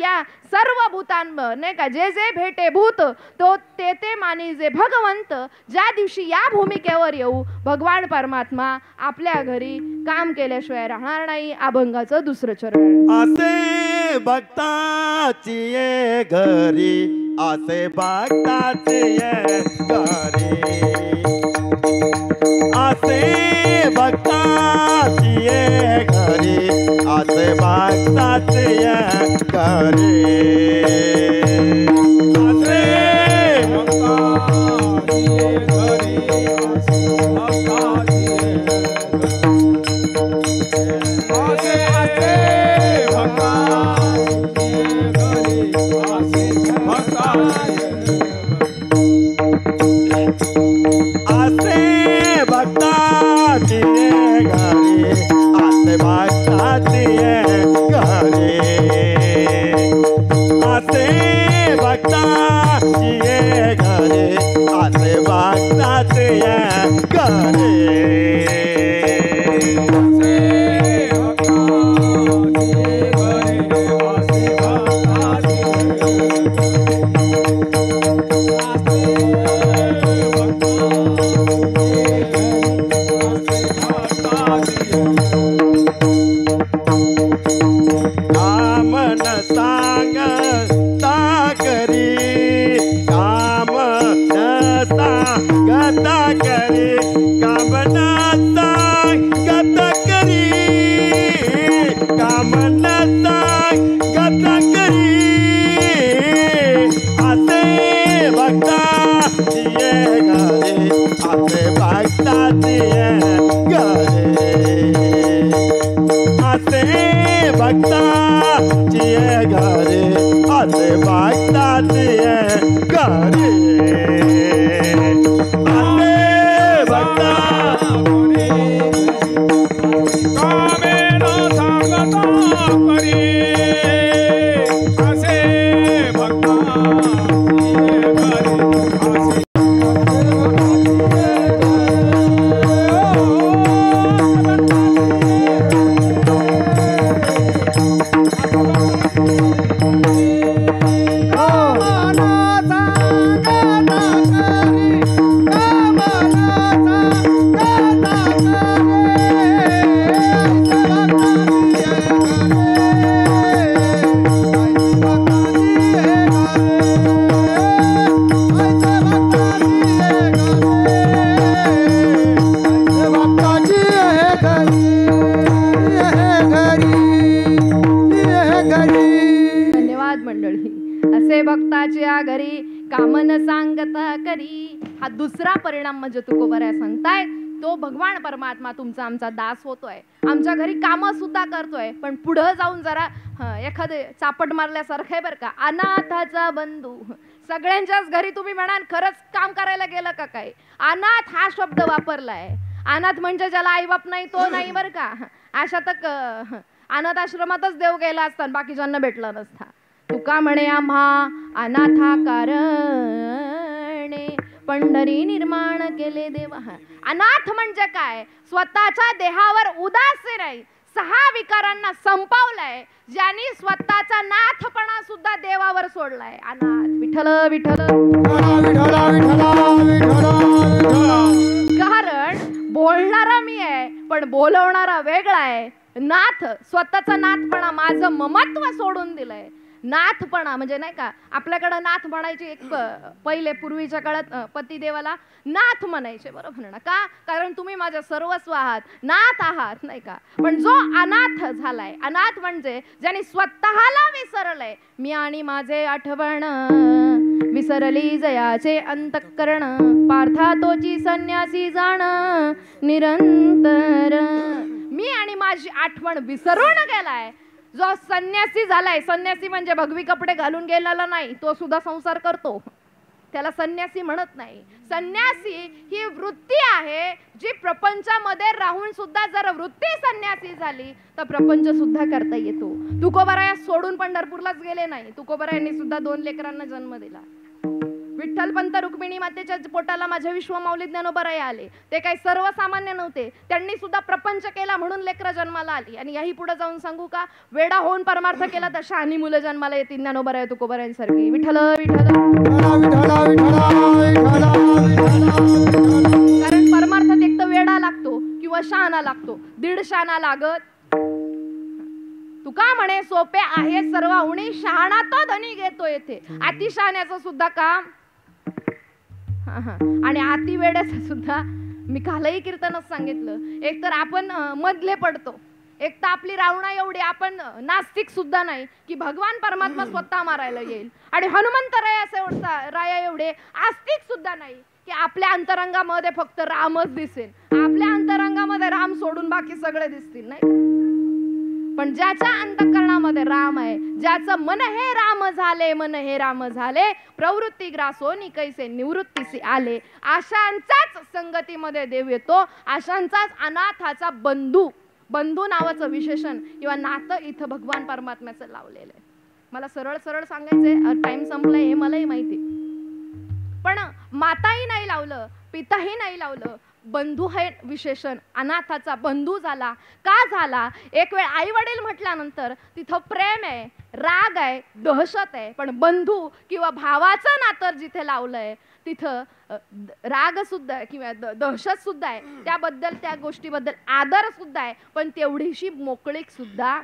या सर्व भूतांवर नाही का जे जे भेटे भूत तो ते मानी जे भगवंत, ज्या दिवशी या भूमिकेवर येऊ भगवान परमात्मा आपल्या घरी काम केल्याशिवाय राहणार नाही. अभंगाचं दुसरं चरण. असे भक्ताची ये घरी, असे भक्ताची ये घरी, असे भक्ताची ये घरी, असे भक्ताची ये घरी. हा दुसरा परिणाम म्हणजे तुकोबराया सांगताय तो भगवान परमात्मा तुमचा आमचा दास होतोय, आमच्या घरी कामं सुद्धा करतोय. पण पुढे जाऊन जरा एखादे चापट मारल्यासारखं आहे बरं का. अनाथाचा बंधू, सगळ्यांच्याच घरी तुम्ही म्हणाल खरंच काम करायला गेलं का काय. अनाथ हा शब्द वापरलाय. अनाथ म्हणजे ज्याला आईबाप नाही तो नाही बरं का. अशा तर अनाथ आश्रमातच देव गेला असता, बाकीच्यांना भेटला नसता. तुका म्हणे आम्हा अनाथा कारणे पंढरी निर्माण केले देवा. अनाथ म्हणजे काय, स्वतःच्या देहावर उदासीन आहे, 6 विकारांना संपवलाय, ज्यांनी स्वतःचा नाथपणा सुद्धा देवावर सोडलाय. अनाथ. विठ्ठल विठ्ठल कारण बोलणारा मी आहे पण बोलवणारा वेगळा आहे. नाथ, स्वतःचा नाथपणा, माझं ममत्व सोडून दिलंय. नाथपणा म्हणजे नाही का, आपल्याकडे नाथ म्हणायची एक पहिले पूर्वीच्या काळात पतिदेवाला नाथ म्हणायचे, बरोबर ना. का, कारण तुम्ही माझ्या सर्वस्व आहात, नाथ आहात नाही का. पण जो अनाथ झालाय, अनाथ म्हणजे ज्याने स्वतःला विसरलंय. मी आणि माझे आठवण विसरली जयाचे अंतःकरण, पार्था तोची संन्यासी जाण निरंतर. मी आणि माझी आठवण विसरून गेलाय. जो संन्यासी झालाय, संन्यासी म्हणजे भगवी कपडे घालून गेलेला नाही, तो सुद्धा संसार करतो, त्याला संन्यासी म्हणत नाही. संन्यासी ही वृत्ती आहे जी प्रपंचामध्ये राहून सुद्धा जर वृत्ती संन्यासी झाली तर प्रपंच सुद्धा करता येतो. तुकोबराया सोडून पंढरपूरलाच गेले नाही. तुकोबरायांनी सुद्धा 2 लेकरांना जन्म दिला. विठ्ठलपंत रुक्मिणी मातेच्या पोटाला माझ्या विश्वमाऊली ज्ञानोबराय आले. ते काही सर्वसामान्य नव्हते, त्यांनी सुद्धा प्रपंच केला म्हणून लेकरं जन्माला आली. आणि याही पुढे जाऊन सांगू का, वेडा होऊन परमार्थ केला तर शहाणी मुलं जन्माला येतील ज्ञानोबराय तुकोबरायांसारखी. विठ्ठल विठ्ठल. कारण परमार्थात एक तर वेडा लागतो किंवा शहाणा लागतो, दीड शहाणा लागत. तुका म्हणे सोपे आहे सर्व उणी, शहाणा तो धनी घेतो येथे. अति शहाण्याचं सुद्धा काम आणि अति वेड्याचं सुद्धा. मी कालही कीर्तनच सांगितलं, एक तर आपण मधले पडतो, एक तर आपली रावणा एवढी आपण नास्तिक सुद्धा नाही की भगवान परमात्मा स्वतः मारायला येईल, आणि हनुमंत राया एवढे आस्तिक सुद्धा नाही की आपल्या अंतरंगामध्ये फक्त रामच दिसेल. आपल्या अंतरंगामध्ये राम सोडून बाकी सगळे दिसतील नाही, पण ज्याच्या अंतःकरणामध्ये राम आहे, ज्याचं मन हे राम झाले, मन हे राम झाले, प्रवृत्ती ग्रासोनी कैसे निवृत्तीसी आले. अशांचाच संगतीमध्ये देव येतो, अशांचाच अनाथाचा बंधू. बंधू नावाचं विशेषण किंवा नातं इथं भगवान परमात्म्याचं लावलेलं आहे. मला सरळ सरळ सांगायचंय, टाइम संपलाय हे मलाही माहिती, पण माताही नाही लावलं, पिताही नाही लावलं, बंधू हे विशेषण. अनाथाचा बंधू झाला का झाला? एक वेळ आई वडील म्हटल्यानंतर तिथं प्रेम आहे, राग आहे, दहशत आहे, पण बंधू किंवा भावाचं नातं जिथे लावलंय तिथं राग सुद्धा किंवा दहशत सुद्धा आहे, त्याबद्दल त्या गोष्टीबद्दल आदर सुद्धा आहे, पण तेवढीशी मोकळीक सुद्धा.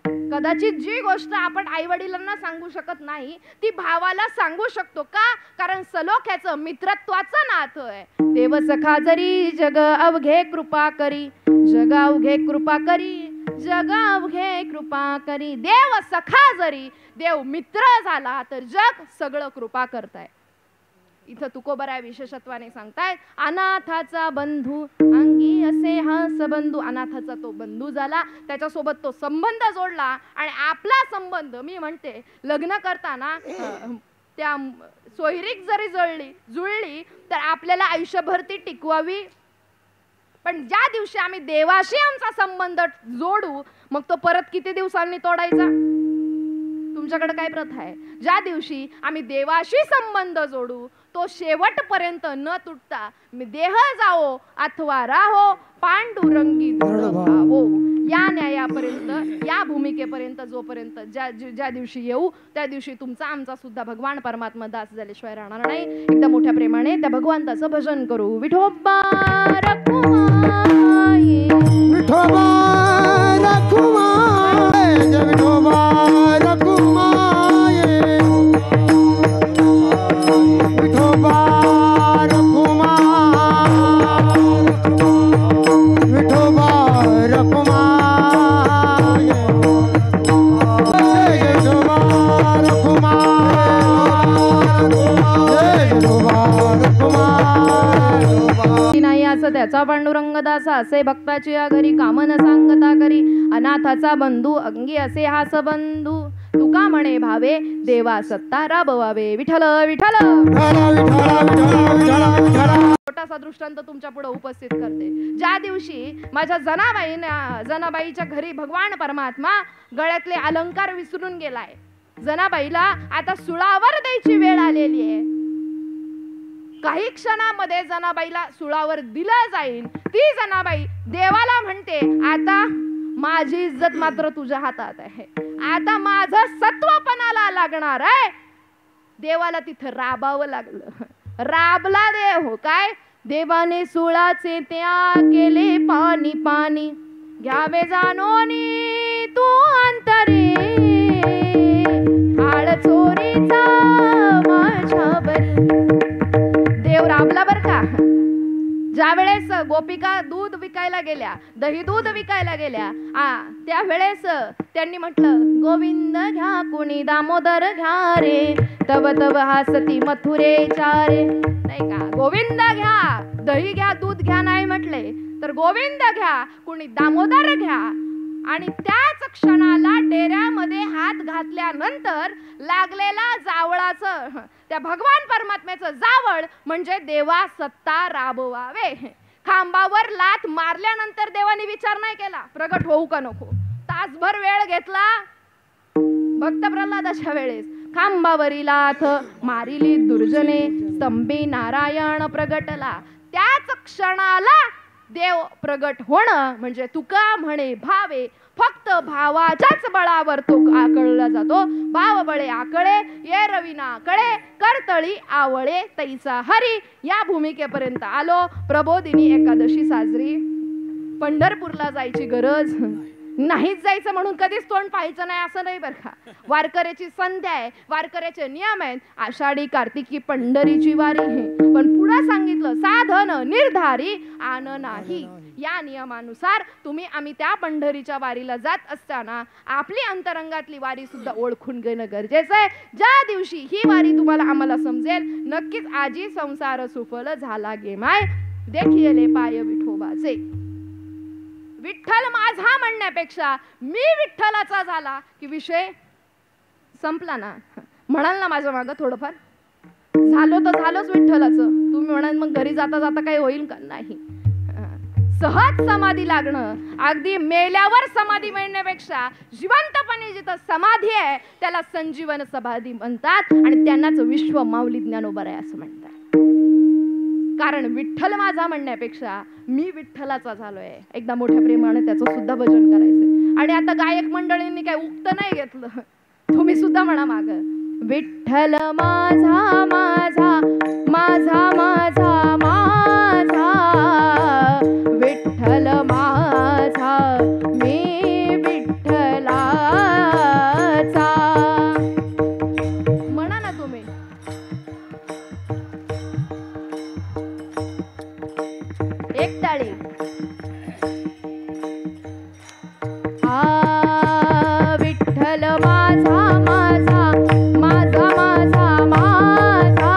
कदाचित जी गोष्ट आपण आई वडिलांना सांगू शकत नाही ती भावाला सांगू शकतो का? कारण सलोख्याचं मित्रत्वाचं नातं आहे. देव सखा जरी जग अवघे कृपा करी, जग अवघे कृपा करी, जग अवघे कृपा करी. देव सखा जरी, देव मित्र झाला तर जग सगळं कृपा करताय. इथं तुकोबराय विशेषत्वाने सांगतायत, अनाथाचा बंधू अंगी असे हा सबंधू. अनाथाचा तो बंधू झाला, त्याच्यासोबत तो संबंध जोडला, आणि आपला संबंध मी म्हणते लग्न करताना त्या सोयरीक जरी जुळली तर आपल्याला आयुष्यभर ती टिकवावी, पण ज्या दिवशी आम्ही देवाशी आमचा संबंध जोडू मग तो परत किती दिवसांनी तोडायचा? तुमच्याकडे काय प्रथा आहे? ज्या दिवशी आम्ही देवाशी संबंध जोडू तो शेवटपर्यंत न तुटता, मी देह जाओ अथवा राहो, पांडुरंगी दृढ भावो. या न्यायापर्यंत, या भूमिकेपर्यंत जोपर्यंत ज्या दिवशी येऊ त्या दिवशी तुमचा आमचा सुद्धा भगवान परमात्मा दास झाल्याशिवाय राहणार नाही. एकदा मोठ्या प्रेमाने त्या भगवंताचं भजन करू. विठोबा रखुमाई, विठोबा रखुमाई, जय विठोबा रखुमाई, विठोबा त्याचा पांडुरंग दासा असे भक्ताची घरी कामन सांगता करी. अनाथाचा बंधू अंगी असे हा सबंधू, तुका म्हणे भावे देवा सत्ता राबवावे. विठ्ठल विठ्ठल. छोटासा दृष्टांत तुमच्या पुढे उपस्थित करते. ज्या दिवशी माझ्या जनाबाईच्या घरी भगवान परमात्मा गळ्यातले अलंकार विसरून गेलाय, जनाबाईला आता सुळावर द्यायची वेळ आलेली आहे. काही क्षणामध्ये जनाबाईला सुळावर दिला जाईल. ती जनाबाई देवाला म्हणते, आता माझी इज्जत मात्र तुझ्या हातात आहे, आता माझं सत्वपणाला लागणार आहे. देवाला तिथं राबावं लागलं. राबला देव. काय? देवाने सुळाचे त्या केले पाणी पाणी, घ्यावे जाणोनी तू अंतरे, आळ चोरीचा माझ्या बरी. देव राबला बर का. ज्या वेळेस गोपिका दूध विकायला गेल्या, दही दूध विकायला गेल्या, त्यावेळेस त्यांनी म्हटलं, गोविंद घ्या कुणी दामोदर घ्या रे, तव तव हासती मथुरे चारे. नाही का? गोविंद घ्या, दही घ्या, दूध घ्या नाही म्हटले, तर गोविंद घ्या कुणी दामोदर घ्या. आणि त्याच क्षणाला डेऱ्यामध्ये हात घातल्यानंतर लागलेला जावळाचं, त्या भगवान परमात्म्याचं जावळ म्हणजे देवा सत्ता राबवावे. खांबावर लाथ मारल्यानंतर देवाने विचार नाही केला प्रगट होऊ का नको. तासभर वेळ घेतला भक्त प्रल्हादाच्या वेळेस, खांबावरीलाथ मारिली दुर्जने स्तंभी नारायण प्रगटला. त्याच क्षणाला देव प्रगट होणं म्हणजे तुका म्हणे भावे. फक्त भावाच्याच बळावर तो आकळला जातो. भाव बळे आकळे ये रविना कळे करतळी आवळे तैसा हरी. या भूमिकेपर्यंत आलो. प्रबोधिनी एकादशी साजरी. पंढरपूरला जायची गरज नाहीच जायचं म्हणून कधीच तोंड पाहायचं नाही असं नाही बरं का. वारकऱ्याची संध्या आहे, वारकऱ्याचे नियम आहेत. आषाढी कार्तिकी पंढरीची वारी आहे. पण पुढे सांगितलं साधन निर्धारी आन नाही. या नियमानुसार तुम्ही आम्ही त्या पंढरीच्या वारीला जात असताना आपली अंतरंगातली वारी सुद्धा ओळखून घेणं गरजेचं आहे. ज्या दिवशी ही वारी तुम्हाला आम्हाला समजेल नक्कीच आजी संसार सुफल झाला गेमाय देखिले पाय विठोबाचे. विठ्ठल माझा म्हणण्यापेक्षा मी विठ्ठलाचा झाला की विषय संपला ना. म्हणाल ना माझ्या मागं थोडंफार झालो तर झालोच विठ्ठलाचं. तुम्ही म्हणाल मग घरी जाता जाता काही होईल का. नाही. सहज समाधी लागणं अगदी मेल्यावर समाधी मिळण्यापेक्षा जिवंतपणे जिथं समाधी आहे त्याला संजीवन समाधी म्हणतात आणि त्यांनाच विश्व माऊली ज्ञानोबा आहे असं म्हणतात. कारण विठ्ठल माझा म्हणण्यापेक्षा मी विठ्ठलाचा झालोय. एकदा मोठ्या प्रेमाने त्याचं सुद्धा भजन करायचं. आणि आता गायक मंडळींनी काही उक्त नाही घेतलं. तुम्ही सुद्धा म्हणा माग विठ्ठल माझा माझा माझा माझा माझा विठ्ठल माझा मी विठ्ठलाचा. म्हणा ना तुम्ही. एक टाळी. विठ्ठल माझा माझा माझा माझा माझा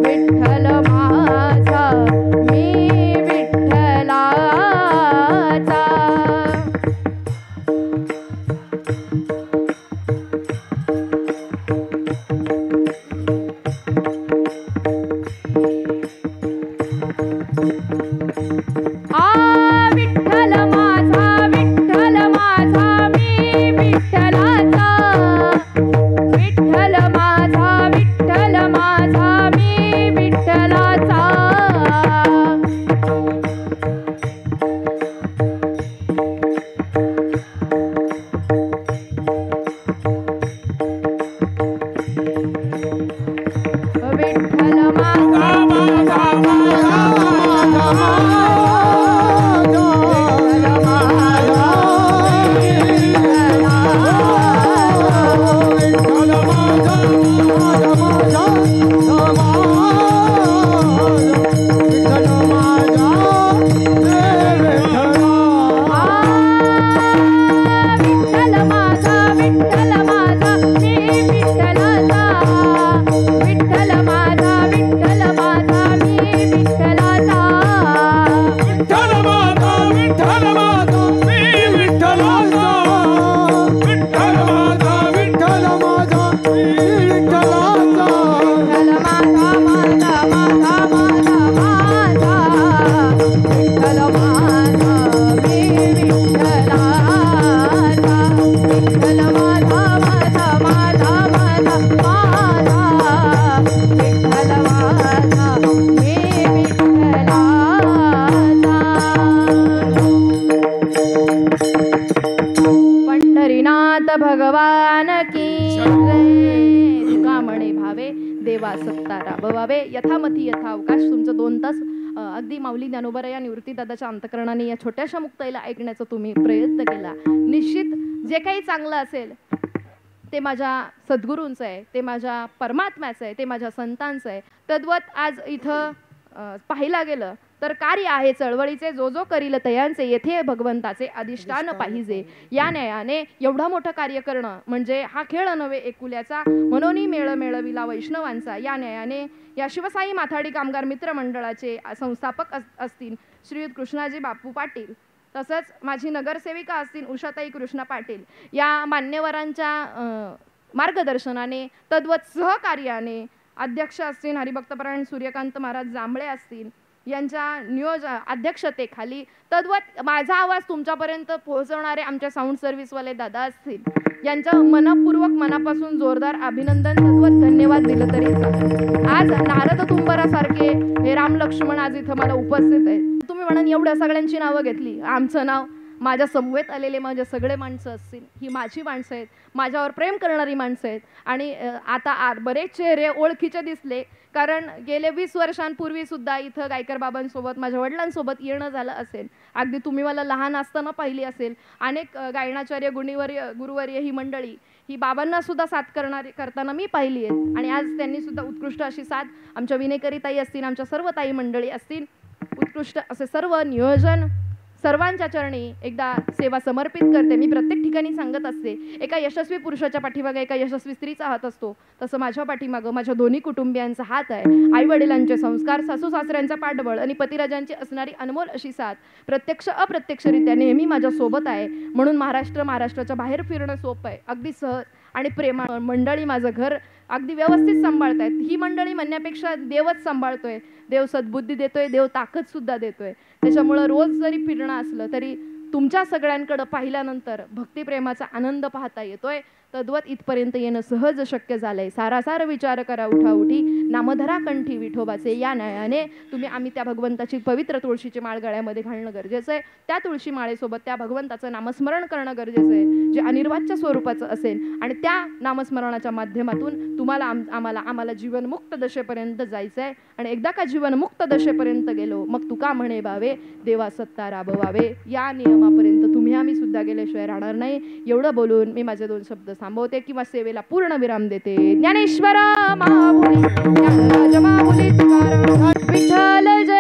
विठ्ठल माझा मी विठ्ठलाचा. विठ्ठल माझा विठ्ठल माझा मी विठ्ठलाचा. विठ्ठल माझा विठ्ठल माझा मी विठ्ठलाचा. विठ्ठल माझा भगवान की जय. तुका म्हणे भावे देवा सत्ता राबवावे यथामती यथा अवकाश. तुमचं 2 तास अगदी माऊली ज्ञानोबा या निवृत्ती दादाच्या अंतकरणाने या छोट्याशा मुक्ताईला ऐकण्याचा तुम्ही प्रयत्न केला. निश्चित जे काही चांगलं असेल ते माझ्या सद्गुरूंचं आहे, ते माझ्या परमात्म्याचं आहे, ते माझ्या संतांचं आहे. तद्वत आज इथं पाहिला गेलं तर कार्य आहे चळवळीचे जो जो करील तयांचे येथे भगवंताचे अधिष्ठान पाहिजे. या न्यायाने एवढा मोठं कार्य करणं म्हणजे हा खेळ नव्हे एकुल्याचा. मनोनी मेळ मेळविला वैष्णवांचा. या न्यायाने या शिवसाई माथाडी कामगार मित्र मंडळाचे संस्थापक असतील श्रीयुत कृष्णाजी बापू पाटील, तसंच माझी नगरसेविका असतील उषाताई कृष्णा पाटील. या मान्यवरांच्या मार्गदर्शनाने तद्वत सहकार्याने अध्यक्ष असतील हरिभक्तपरायण सूर्यकांत महाराज जांभळे असतील यांच्या अध्यक्षतेखाली तद्वत माझा आवाज तुमच्यापर्यंत पोहोचवणारे आमच्या साऊंड सर्व्हिसवाले दादा असतील यांचं मनपूर्वक मनापासून जोरदार अभिनंदन तद्वत धन्यवाद दिलं तरी चालेल. आज नारद तुंबरासारखे हे राम लक्ष्मण आज इथं मला उपस्थित आहेत. तुम्ही म्हणाल एवढ्या सगळ्यांची नावं घेतली, आमचं नाव माझ्या समवेत आलेले माझे सगळे माणसं असतील, ही माझी माणसं आहेत, माझ्यावर प्रेम करणारी माणसं आहेत. आणि आता बरेच चेहरे ओळखीचे दिसले, कारण गेले 20 वर्षांपूर्वी सुद्धा इथं गायकर बाबांसोबत माझ्या वडिलांसोबत येणं झालं असेल. अगदी तुम्ही मला लहान असताना पाहिली असेल. अनेक गायनाचार्य गुरुवर्य ही मंडळी ही बाबांना सुद्धा साथ करताना मी पाहिली आहे. आणि आज त्यांनी सुद्धा उत्कृष्ट अशी साथ, आमच्या विनेकरी ताई असतील, आमच्या सर्व ताई मंडळी असतील, उत्कृष्ट असे सर्व नियोजन सर्वांच्या चरणी एकदा सेवा समर्पित करते. मी प्रत्येक ठिकाणी सांगत असते, एका यशस्वी पुरुषाच्या पाठीमागे एका यशस्वी स्त्रीचा हात असतो, तसं माझ्या पाठीमागं माझ्या दोन्ही कुटुंबियांचा हात आहे. आई वडिलांचे संस्कार, सासू सासऱ्यांचा पाठबळ आणि पतिराजांची असणारी अनमोल अशी साथ प्रत्यक्ष अप्रत्यक्षरित्या नेहमी माझ्या सोबत आहे. म्हणून महाराष्ट्राच्या बाहेर फिरणं सोपं आहे, अगदी सहज आणि प्रेमा. मंडळी माझं घर अगदी व्यवस्थित सांभाळतायत. ही मंडळी म्हणण्यापेक्षा देवच सांभाळतोय. देव सद्बुद्धी देतोय, देव ताकद सुद्धा देतोय. त्याच्यामुळं रोज जरी फिरणं असलं तरी तुमच्या सगळ्यांकडं पाहिल्यानंतर भक्तिप्रेमाचा आनंद पाहता येतोय. तद्वत इथपर्यंत येणं सहज शक्य झालंय. सारासार विचार करा उठाउठी, नामधरा कंठी विठोबाचे. या न्यायाने आम्ही त्या भगवंताची पवित्र तुळशीची माळ गळ्यामध्ये घालणं गरजेचं आहे. त्या तुळशी माळेसोबत त्या भगवंताचं नामस्मरण करणं गरजेचं आहे, जे अनिर्वाच्य स्वरूपाचं असेल. आणि त्या नामस्मरणाच्या माध्यमातून आम्हाला जीवनमुक्त दशेपर्यंत जायचं आहे. आणि एकदा का जीवनमुक्त दशेपर्यंत गेलो, मग तुका म्हणे बावे देवा सत्ता राबवावे. या नियमापर्यंत आम्ही सुद्धा गेल्याशिवाय राहणार नाही. एवढं बोलून मी माझे 2 शब्द थांबवते किंवा सेवेला पूर्ण विराम देते. ज्ञानेश्वरा माऊली, ज्ञानराज माऊली तुकाराम, विठ्ठल जय